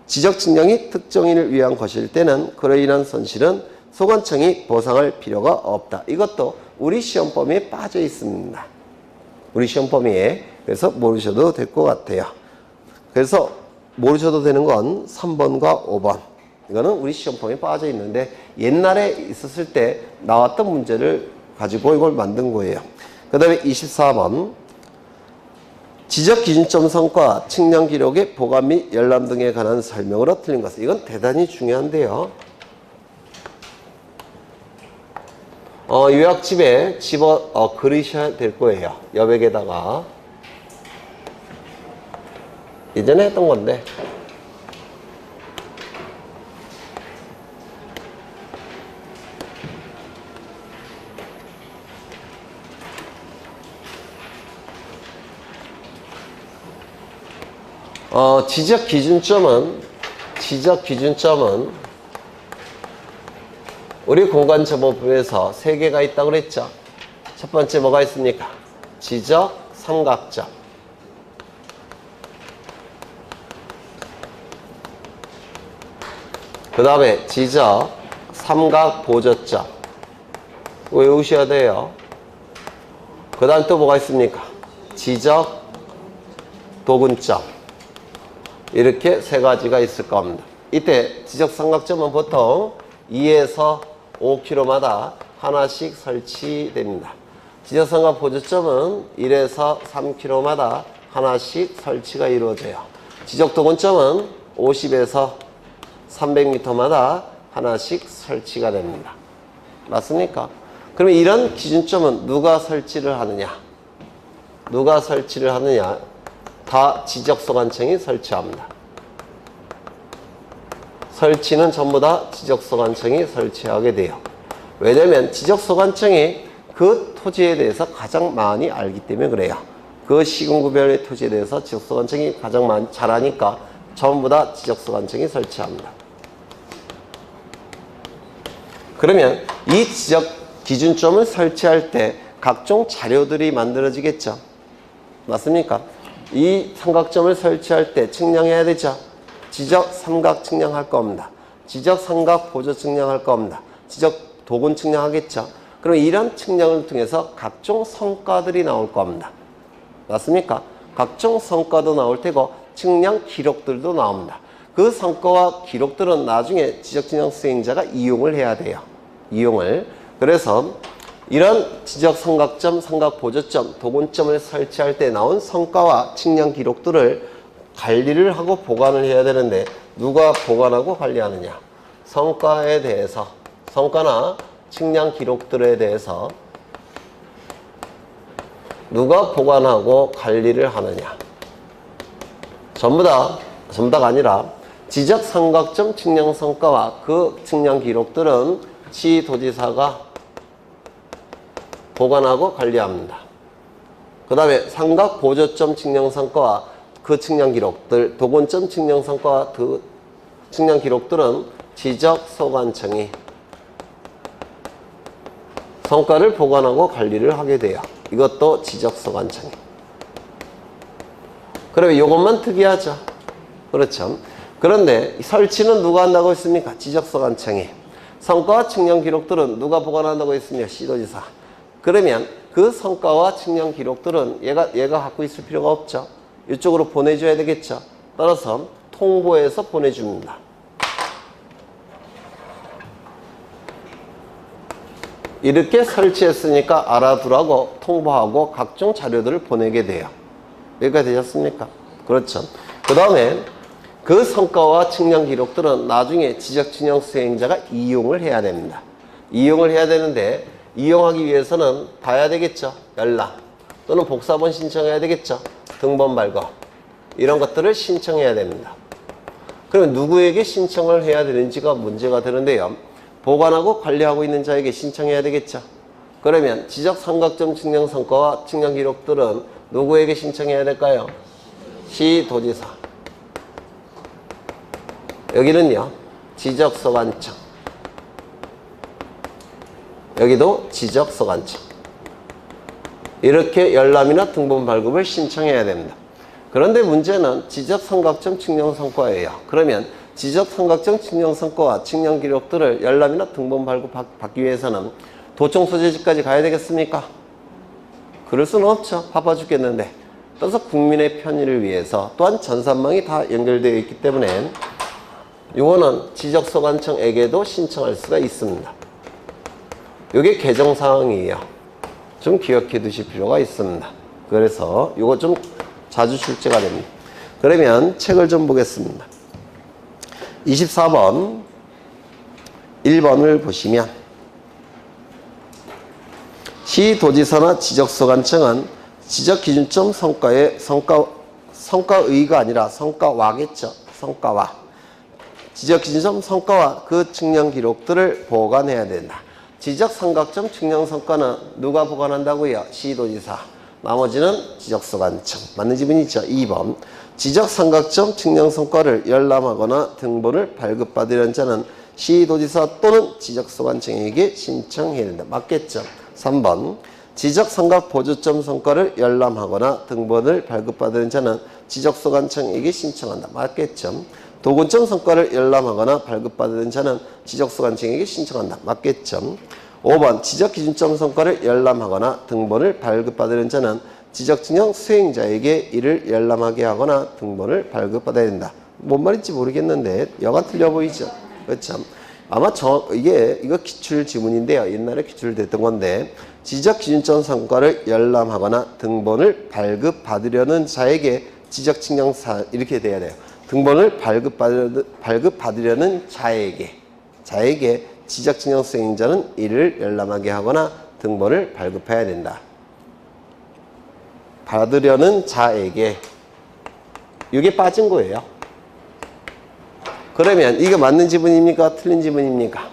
Speaker 1: 지적 측량이 특정인을 위한 것일 때는 그로 인한 손실은 소관청이 보상할 필요가 없다. 이것도 우리 시험 범위에 빠져 있습니다. 우리 시험 범위에. 그래서 모르셔도 될 것 같아요. 그래서 모르셔도 되는 건 3번과 5번. 이거는 우리 시험 범위에 빠져 있는데 옛날에 있었을 때 나왔던 문제를 가지고 이걸 만든 거예요. 그 다음에 24번. 지적 기준점 성과, 측량 기록의 보관 및 열람 등에 관한 설명으로 틀린 것. 이건 대단히 중요한데요. 요약집에 그리셔야 될 거예요. 여백에다가. 예전에 했던 건데. 지적 기준점은 우리 공간정보법에서 3개가 있다고 그랬죠. 첫 번째 뭐가 있습니까? 지적 삼각점. 그 다음에 지적 삼각 보조점. 외우셔야 돼요. 그 다음 또 뭐가 있습니까? 지적 도근점. 이렇게 3가지가 있을 겁니다. 이때 지적 삼각점은 보통 2에서 5km마다 하나씩 설치됩니다. 지적삼각 보조점은 1에서 3km마다 하나씩 설치가 이루어져요. 지적도근점은 50에서 300m마다 하나씩 설치가 됩니다. 맞습니까? 그러면 이런 기준점은 누가 설치를 하느냐? 누가 설치를 하느냐? 다 지적소관청이 설치합니다. 설치는 전부 다 지적소관청이 설치하게 돼요. 왜냐면 지적소관청이 그 토지에 대해서 가장 많이 알기 때문에 그래요. 그 시군구별의 토지에 대해서 지적소관청이 가장 많이 잘 아니까 전부 다 지적소관청이 설치합니다. 그러면 이 지적 기준점을 설치할 때 각종 자료들이 만들어지겠죠. 맞습니까? 이 삼각점을 설치할 때 측량해야 되죠. 지적 삼각 측량할 겁니다. 지적 삼각 보조 측량할 겁니다. 지적 도근 측량하겠죠. 그럼 이런 측량을 통해서 각종 성과들이 나올 겁니다. 맞습니까? 각종 성과도 나올 테고 측량 기록들도 나옵니다. 그 성과와 기록들은 나중에 지적 측량 수행자가 이용을 해야 돼요. 이용을. 그래서 이런 지적 삼각점, 삼각 보조점, 도근점을 설치할 때 나온 성과와 측량 기록들을 관리를 하고 보관을 해야 되는데 누가 보관하고 관리하느냐? 성과에 대해서, 성과나 측량 기록들에 대해서 누가 보관하고 관리를 하느냐? 전부 다가 아니라 지적 삼각점 측량 성과와 그 측량 기록들은 시도지사가 보관하고 관리합니다. 그 다음에 삼각 보조점 측량 성과와 그 측량 기록들, 도건점 측량 성과와 그 측량 기록들은 지적 소관청이 성과를 보관하고 관리를 하게 돼요. 이것도 지적 소관청이. 그러면 이것만 특이하죠. 그렇죠. 그런데 설치는 누가 한다고 했습니까? 지적 소관청이. 성과와 측량 기록들은 누가 보관한다고 했습니까? 시도지사. 그러면 그 성과와 측량 기록들은 얘가 갖고 있을 필요가 없죠. 이쪽으로 보내줘야 되겠죠. 따라서 통보해서 보내줍니다. 이렇게 설치했으니까 알아두라고 통보하고 각종 자료들을 보내게 돼요. 여기까지 되셨습니까? 그렇죠. 그 다음에 그 성과와 측량 기록들은 나중에 지적측량 수행자가 이용을 해야 됩니다. 이용을 해야 되는데 이용하기 위해서는 봐야 되겠죠. 연락 또는 복사본 신청해야 되겠죠. 등본 발급 이런 것들을 신청해야 됩니다. 그러면 누구에게 신청을 해야 되는지가 문제가 되는데요. 보관하고 관리하고 있는 자에게 신청해야 되겠죠. 그러면 지적 삼각점 측량 성과와 측량 기록들은 누구에게 신청해야 될까요? 시도지사. 여기는요, 지적소관청. 여기도 지적소관청. 이렇게 열람이나 등본 발급을 신청해야 됩니다. 그런데 문제는 지적삼각점 측량 성과예요. 그러면 지적삼각점 측량 성과와 측량 기록들을 열람이나 등본 발급받기 위해서는 도청 소재지까지 가야 되겠습니까? 그럴 수는 없죠. 바빠 죽겠는데. 따라서 국민의 편의를 위해서 또한 전산망이 다 연결되어 있기 때문에 이거는 지적소관청에게도 신청할 수가 있습니다. 이게 개정사항이에요. 좀 기억해 두실 필요가 있습니다. 그래서 이거 좀 자주 출제가 됩니다. 그러면 책을 좀 보겠습니다. 24번 1번을 보시면 시도지사나 지적소관청은 지적기준점 성과의가 아니라 성과와겠죠. 성과와 지적기준점 성과와 그 측량 기록들을 보관해야 된다. 지적삼각점 측량 성과는 누가 보관한다고요? 시도지사. 나머지는 지적소관청. 맞는 지문이죠. 2번 지적삼각점 측량 성과를 열람하거나 등본을 발급받으려는 자는 시도지사 또는 지적소관청에게 신청해야 된다. 맞겠죠. 3번 지적삼각 보조점 성과를 열람하거나 등본을 발급받은 자는 지적소관청에게 신청한다. 맞겠죠. 도건점 성과를 열람하거나 발급받은 자는 지적소관청에게 신청한다. 맞겠죠. 5번 지적기준점 성과를 열람하거나 등본을 발급받은 자는 지적측량 수행자에게 이를 열람하게 하거나 등본을 발급받아야 된다. 뭔 말인지 모르겠는데 여간 틀려 보이죠. 그렇죠. 아마 이거 기출 지문인데요. 옛날에 기출됐던 건데 지적기준점 성과를 열람하거나 등본을 발급받으려는 자에게 지적측량사 이렇게 돼야 돼요. 등본을 발급받으려는 자에게 지적측량 수행자는 이를 열람하게 하거나 등본을 발급해야 된다. 받으려는 자에게 이게 빠진 거예요. 그러면 이게 맞는 지문입니까? 틀린 지문입니까?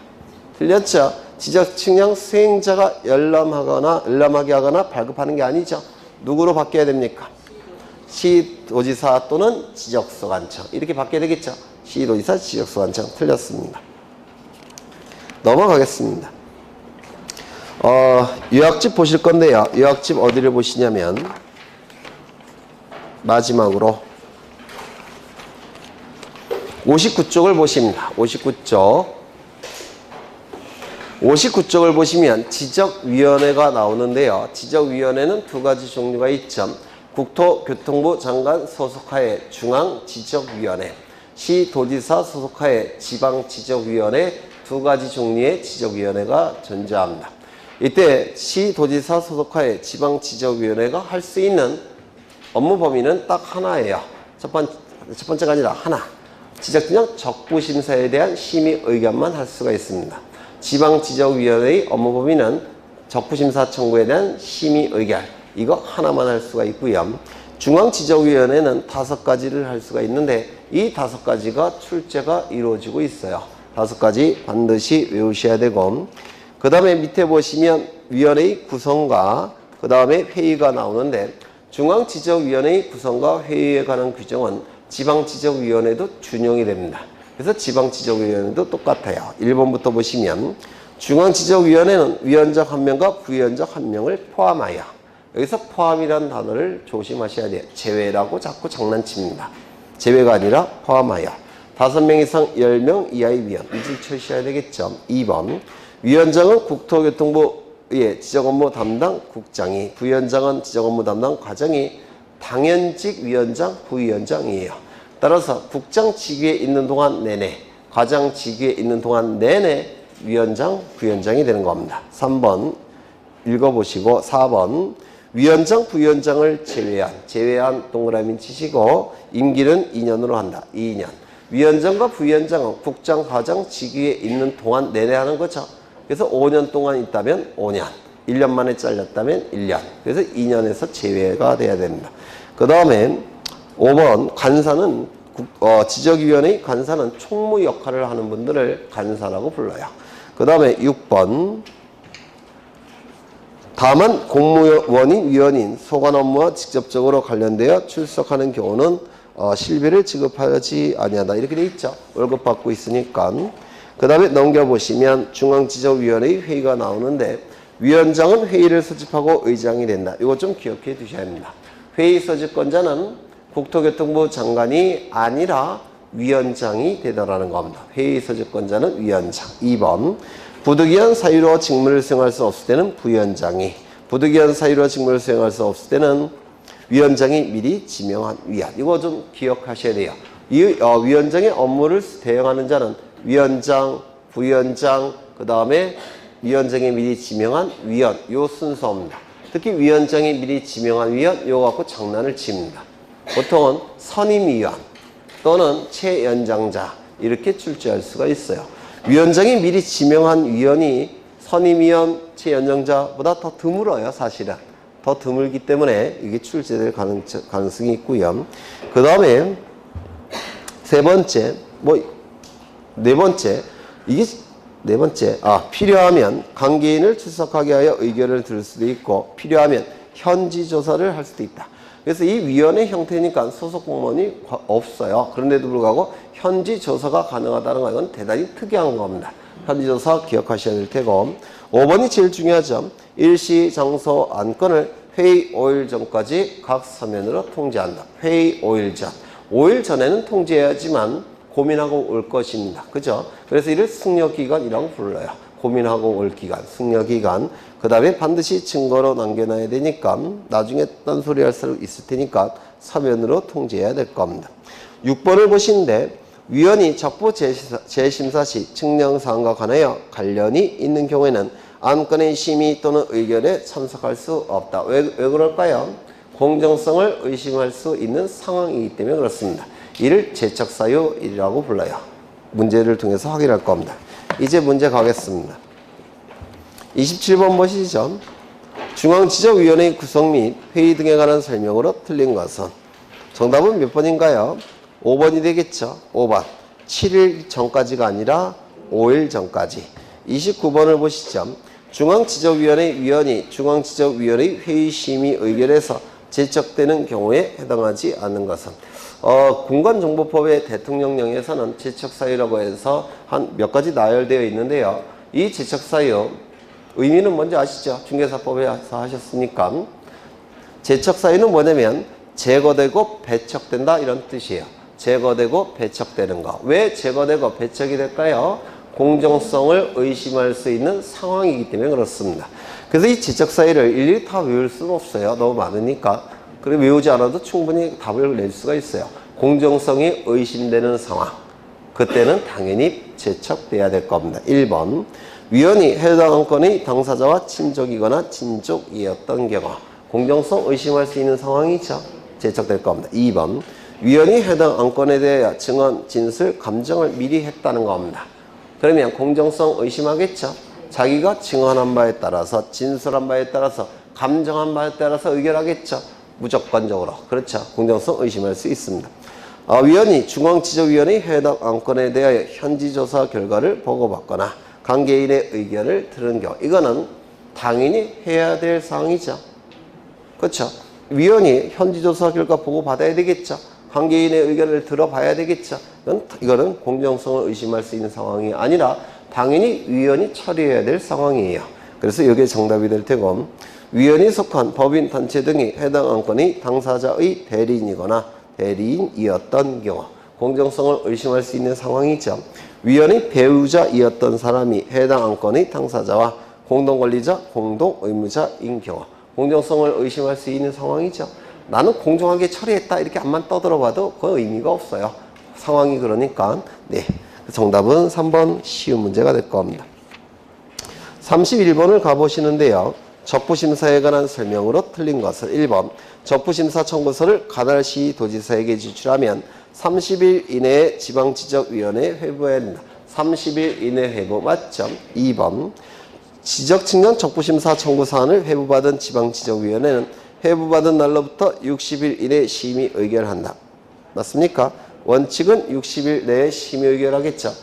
Speaker 1: 틀렸죠. 지적측량 수행자가 열람하게 하거나 발급하는 게 아니죠. 누구로 바뀌어야 됩니까? 시도지사 또는 지적소관청 이렇게 바뀌어야 되겠죠. 시도지사, 지적소관청 틀렸습니다. 넘어가겠습니다. 요약집 보실 건데요. 요약집 어디를 보시냐면 마지막으로 59쪽을 보십니다. 59쪽을 보시면 지적위원회가 나오는데요. 지적위원회는 두 가지 종류가 있죠. 국토교통부 장관 소속하에 중앙지적위원회, 시도지사 소속하에 지방지적위원회 두 가지 종류의 지적위원회가 존재합니다. 이때 시도지사 소속하에 지방지적위원회가 할 수 있는 업무 범위는 딱 하나예요. 첫 번째가 아니라 하나. 지적측량 적부심사에 대한 심의 의견만 할 수가 있습니다. 지방지적위원회의 업무 범위는 적부심사 청구에 대한 심의 의견 이거 하나만 할 수가 있고요. 중앙지적위원회는 5가지를 할 수가 있는데 이 5가지가 출제가 이루어지고 있어요. 5가지 반드시 외우셔야 되고 그 다음에 밑에 보시면 위원회의 구성과 그 다음에 회의가 나오는데 중앙지적위원회의 구성과 회의에 관한 규정은 지방지적위원회도 준용이 됩니다. 그래서 지방지적위원회도 똑같아요. 1번부터 보시면 중앙지적위원회는 위원장 1명과 부위원장 1명을 포함하여, 여기서 포함이라는 단어를 조심하셔야 돼요. 제외라고 자꾸 장난칩니다. 제외가 아니라 포함하여 5명 이상 10명 이하의 위원, 이줄 쳐주셔야 되겠죠. 2번 위원장은 국토교통부의 지적업무 담당 국장이, 부위원장은 지적업무 담당 과장이 당연직 위원장, 부위원장이에요. 따라서 국장 직위에 있는 동안 내내, 과장 직위에 있는 동안 내내 위원장, 부위원장이 되는 겁니다. 3번 읽어보시고 4번 위원장, 부위원장을 제외한 동그라미 치시고 임기는 2년으로 한다. 2년. 위원장과 부위원장은 국장, 과장 직위에 있는 동안 내내 하는 거죠. 그래서 5년 동안 있다면 5년, 1년 만에 잘렸다면 1년. 그래서 2년에서 제외가 돼야 됩니다. 그 다음에 5번 간사는 지적위원회의 간사는 총무 역할을 하는 분들을 간사라고 불러요. 그 다음에 6번 다만 공무원인 위원인 소관 업무와 직접적으로 관련되어 출석하는 경우는 실비를 지급하지 아니하다. 이렇게 돼 있죠. 월급 받고 있으니까. 그 다음에 넘겨보시면 중앙지적위원회의 회의가 나오는데 위원장은 회의를 소집하고 의장이 된다. 이거 좀 기억해 두셔야 합니다. 회의 소집권자는 국토교통부 장관이 아니라 위원장이 되더라는 겁니다. 회의 소집권자는 위원장. 2번 부득이한 사유로 직무를 수행할 수 없을 때는 부위원장이, 부득이한 사유로 직무를 수행할 수 없을 때는 위원장이 미리 지명한 위원. 이거 좀 기억하셔야 돼요. 이 위원장의 업무를 대행하는 자는 위원장, 부위원장, 그 다음에 위원장이 미리 지명한 위원. 요 순서입니다. 특히 위원장이 미리 지명한 위원, 이거 갖고 장난을 칩니다. 보통은 선임위원 또는 최연장자 이렇게 출제할 수가 있어요. 위원장이 미리 지명한 위원이 선임위원, 최연장자보다 더 드물어요. 사실은. 더 드물기 때문에 이게 출제될 가능성이 있고요. 그 다음에 네 번째, 필요하면 관계인을 출석하게 하여 의견을 들을 수도 있고, 필요하면 현지 조사를 할 수도 있다. 그래서 이 위원회 형태니까 소속 공무원이 없어요. 그런데도 불구하고 현지 조사가 가능하다는 건 대단히 특이한 겁니다. 현지 조사 기억하셔야 될 테고, 5번이 제일 중요하죠. 일시, 장소, 안건을 회의 5일 전까지 각 서면으로 통지한다. 회의 5일 전. 5일 전에는 통지해야지만 고민하고 올 것입니다. 그죠? 그래서 이를 승려기간이라고 불러요. 고민하고 올 기간, 승려기간. 그 다음에 반드시 증거로 남겨놔야 되니까, 나중에 딴소리 할 사람 있을 테니까 서면으로 통지해야 될 겁니다. 6번을 보시는데, 위원이 적부 재심사 시 측량사항과 관하여 관련이 있는 경우에는 안건의 심의 또는 의결에 참석할 수 없다. 왜 그럴까요? 공정성을 의심할 수 있는 상황이기 때문에 그렇습니다. 이를 제척사유이라고 불러요. 문제를 통해서 확인할 겁니다. 이제 문제 가겠습니다. 27번 보시죠. 중앙지적위원회의 구성 및 회의 등에 관한 설명으로 틀린 것은? 정답은 몇 번인가요? 5번이 되겠죠. 5번. 7일 전까지가 아니라 5일 전까지. 29번을 보시죠. 중앙지적위원회 위원이 중앙지적위원회 회의심의 의결에서 제척되는 경우에 해당하지 않는 것은? 공간정보법의 대통령령에서는 제척사유라고 해서 한 몇 가지 나열되어 있는데요. 이 제척사유 의미는 뭔지 아시죠? 중개사법에서 하셨으니까. 제척사유는 뭐냐면 제거되고 배척된다 이런 뜻이에요. 제거되고 배척되는 거. 왜 제거되고 배척이 될까요? 공정성을 의심할 수 있는 상황이기 때문에 그렇습니다. 그래서 이 제척사유를 일일이 다 외울 수는 없어요. 너무 많으니까. 그래 외우지 않아도 충분히 답을 낼 수가 있어요. 공정성이 의심되는 상황. 그때는 당연히 제척돼야 될 겁니다. 1번. 위원이 해당 안건의 당사자와 친족이거나 친족이었던 경우. 공정성 의심할 수 있는 상황이죠. 제척될 겁니다. 2번. 위원이 해당 안건에 대해 증언, 진술, 감정을 미리 했다는 겁니다. 그러면 공정성 의심하겠죠. 자기가 증언한 바에 따라서, 진술한 바에 따라서, 감정한 바에 따라서 의결하겠죠. 무조건적으로. 그렇죠. 공정성 의심할 수 있습니다. 위원이 중앙지적위원회의 해당 안건에 대하여 현지조사 결과를 보고받거나 관계인의 의견을 들은 경우, 이거는 당연히 해야 될 사항이죠. 그렇죠. 위원이 현지조사 결과 보고받아야 되겠죠. 관계인의 의견을 들어봐야 되겠죠. 이거는 공정성을 의심할 수 있는 상황이 아니라 당연히 위원이 처리해야 될 상황이에요. 그래서 이게 정답이 될 테고, 위원이 속한 법인, 단체 등이 해당 안건의 당사자의 대리인이거나 대리인이었던 경우 공정성을 의심할 수 있는 상황이죠. 위원의 배우자이었던 사람이 해당 안건의 당사자와 공동권리자, 공동의무자인 경우 공정성을 의심할 수 있는 상황이죠. 나는 공정하게 처리했다 이렇게 앞만 떠들어봐도 그 의미가 없어요. 상황이 그러니까. 네, 정답은 3번 쉬운 문제가 될 겁니다. 31번을 가보시는데요. 적부심사에 관한 설명으로 틀린 것을 1번 적부심사 청구서를 가달시 도지사에게 제출하면 30일 이내에 지방지적위원회에 회부해야 된다. 30일 이내 회부 맞죠? 2번 지적측량 적부심사 청구사안을 회부받은 지방지적위원회는 회부받은 날로부터 60일 이내 심의 의결한다. 맞습니까? 원칙은 60일 내에 심의 의결하겠죠.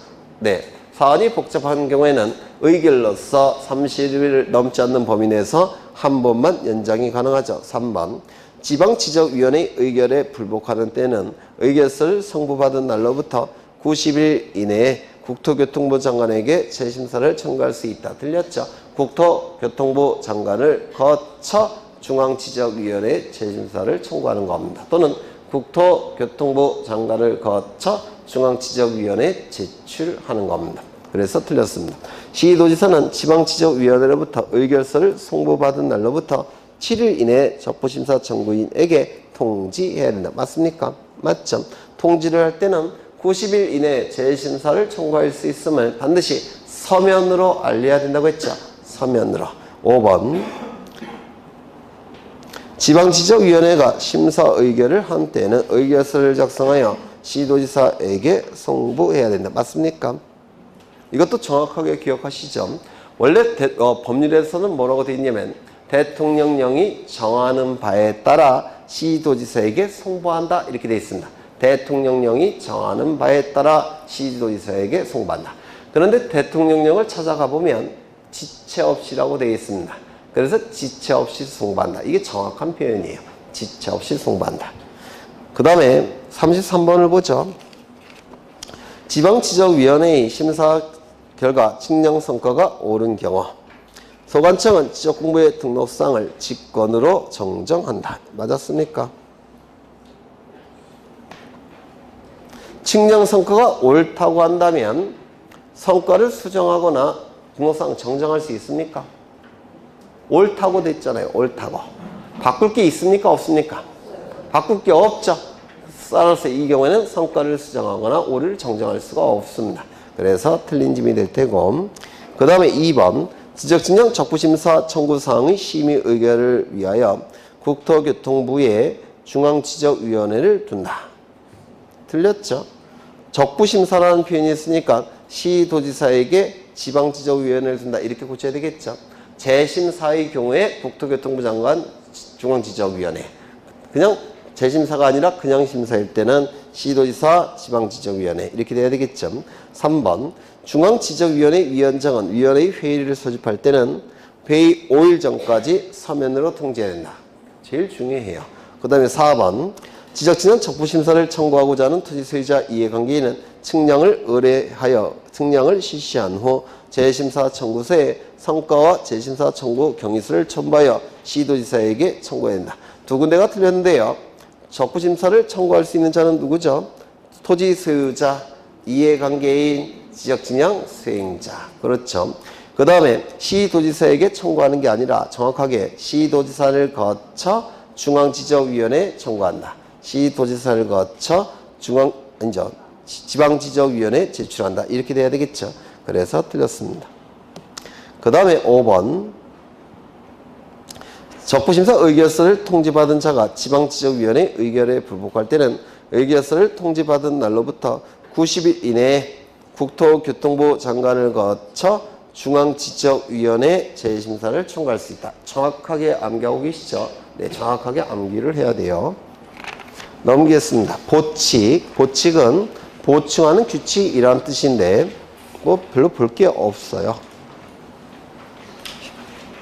Speaker 1: 네, 사안이 복잡한 경우에는 의결로서 30일을 넘지 않는 범위 내에서 한 번만 연장이 가능하죠. 3번 지방지적위원회 의결에 불복하는 때는 의결서를 송부받은 날로부터 90일 이내에 국토교통부 장관에게 재심사를 청구할 수 있다. 들렸죠? 국토교통부 장관을 거쳐 중앙지적위원회에 재심사를 청구하는 겁니다. 또는 국토교통부 장관을 거쳐 중앙지적위원회에 제출하는 겁니다. 그래서 틀렸습니다. 시도지사는 지방지적위원회로부터 의결서를 송부받은 날로부터 7일 이내에 적부심사 청구인에게 통지해야 된다. 맞습니까? 맞죠? 통지를 할 때는 90일 이내에 재심사를 청구할 수 있음을 반드시 서면으로 알려야 된다고 했죠. 서면으로. 5번 지방지적위원회가 심사 의결을 한 때는 의결서를 작성하여 시도지사에게 송부해야 된다. 맞습니까? 이것도 정확하게 기억하시죠. 원래 법률에서는 뭐라고 되어 있냐면 대통령령이 정하는 바에 따라 시도지사에게 송부한다 이렇게 되어 있습니다. 대통령령이 정하는 바에 따라 시도지사에게 송부한다. 그런데 대통령령을 찾아가 보면 지체 없이라고 되어 있습니다. 그래서 지체 없이 송부한다. 이게 정확한 표현이에요. 지체 없이 송부한다. 그 다음에 33번을 보죠. 지방지적위원회의 심사 결과 측량 성과가 옳은 경우 소관청은 지적공부의 등록상을 직권으로 정정한다. 맞았습니까? 측량 성과가 옳다고 한다면 성과를 수정하거나 등록상 정정할 수 있습니까? 옳다고 됐잖아요. 옳다고. 바꿀 게 있습니까? 없습니까? 바꿀 게 없죠. 따라서 이 경우에는 성과를 수정하거나 오류를 정정할 수가 없습니다. 그래서 틀린 점이 될 테고, 그 다음에 2번 지적측량 적부심사 청구사항의 심의 의결을 위하여 국토교통부에 중앙지적위원회를 둔다. 틀렸죠? 적부심사라는 표현이 있으니까 시도지사에게 지방지적위원회를 둔다 이렇게 고쳐야 되겠죠. 재심사의 경우에 국토교통부 장관 중앙지적위원회, 그냥 재심사가 아니라 그냥 심사일 때는 시도지사 지방지적위원회 이렇게 돼야 되겠죠. 3번 중앙지적위원회 위원장은 위원회의 회의를 소집할 때는 회의 5일 전까지 서면으로 통지해야 된다. 제일 중요해요. 그 다음에 4번 지적측량 적부심사를 청구하고자 하는 토지소유자 이해관계인은 측량을 의뢰하여 측량을 실시한 후 재심사 청구서에 성과와 재심사 청구 경위서를 첨부하여 시도지사에게 청구해야 된다. 두 군데가 틀렸는데요. 적부심사를 청구할 수 있는 자는 누구죠? 토지 소유자, 이해관계인, 지적측량 수행자. 그렇죠. 그 다음에 시도지사에게 청구하는 게 아니라 정확하게 시도지사를 거쳐 중앙지적위원회에 청구한다. 시도지사를 거쳐 지방지적위원회에 제출한다. 이렇게 돼야 되겠죠. 그래서 틀렸습니다. 그 다음에 5번 적부심사 의결서를 통지받은 자가 지방지적위원회 의결에 불복할 때는 의결서를 통지받은 날로부터 90일 이내에 국토교통부 장관을 거쳐 중앙지적위원회 재심사를 청구할 수 있다. 정확하게 암기하고 계시죠? 네, 정확하게 암기를 해야 돼요. 넘기겠습니다. 보칙. 보칙은 보충하는 규칙이라는 뜻인데 뭐 별로 볼 게 없어요.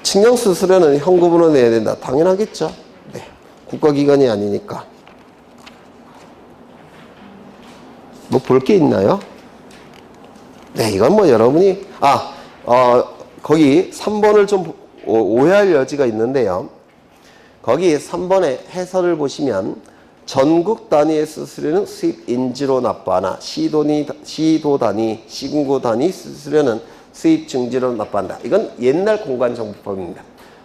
Speaker 1: 측량수수료는 현금으로 내야 된다. 당연하겠죠. 네. 국가기관이 아니니까. 뭐 볼 게 있나요? 네, 이건 뭐 여러분이 거기 3번을 좀 오해할 여지가 있는데요. 거기 3번의 해설을 보시면 전국 단위의 수수료는 수입 인지로 납부하나 시도 단위, 시군구 단위 수수료는 수입 증지로 납부한다. 이건 옛날 공간정보법입니다.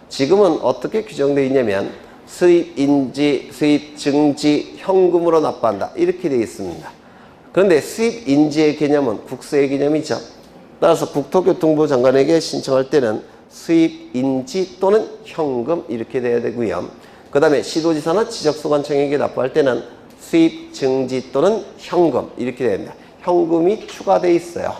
Speaker 1: 지금은 어떻게 규정되어 있냐면 수입 인지, 수입 증지, 현금으로 납부한다. 이렇게 되어 있습니다. 그런데 수입 인지의 개념은 국세의 개념이죠. 따라서 국토교통부 장관에게 신청할 때는 수입 인지 또는 현금 이렇게 돼야 되고요. 그 다음에 시도지사나 지적소관청에게 납부할 때는 수입 증지 또는 현금 이렇게 돼야 됩니다. 현금이 추가되어 있어요.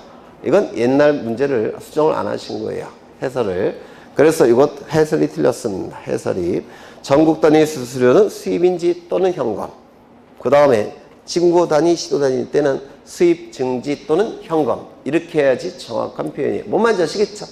Speaker 1: 이건 옛날 문제를 수정을 안 하신 거예요. 해설을. 그래서 이것 해설이 틀렸습니다. 해설이. 전국 단위 수수료는 수입인지 또는 현금. 그 다음에 지구 단위, 시도 단위일 때는 수입 증지 또는 현금. 이렇게 해야지 정확한 표현이에요. 뭔 말인지 아시겠죠?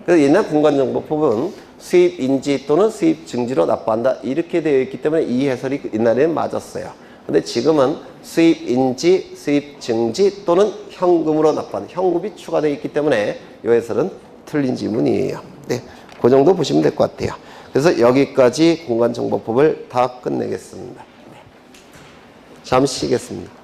Speaker 1: 그래서 옛날 공간정보법은 수입 인지 또는 수입 증지로 납부한다. 이렇게 되어 있기 때문에 이 해설이 옛날에는 맞았어요. 근데 지금은 수입 인지, 수입 증지 또는 현금으로 납부한다. 현금이 추가되어 있기 때문에 이 해설은 틀린 지문이에요. 네, 그 정도 보시면 될 것 같아요. 그래서 여기까지 공간정보법을 다 끝내겠습니다. 네. 잠시 쉬겠습니다.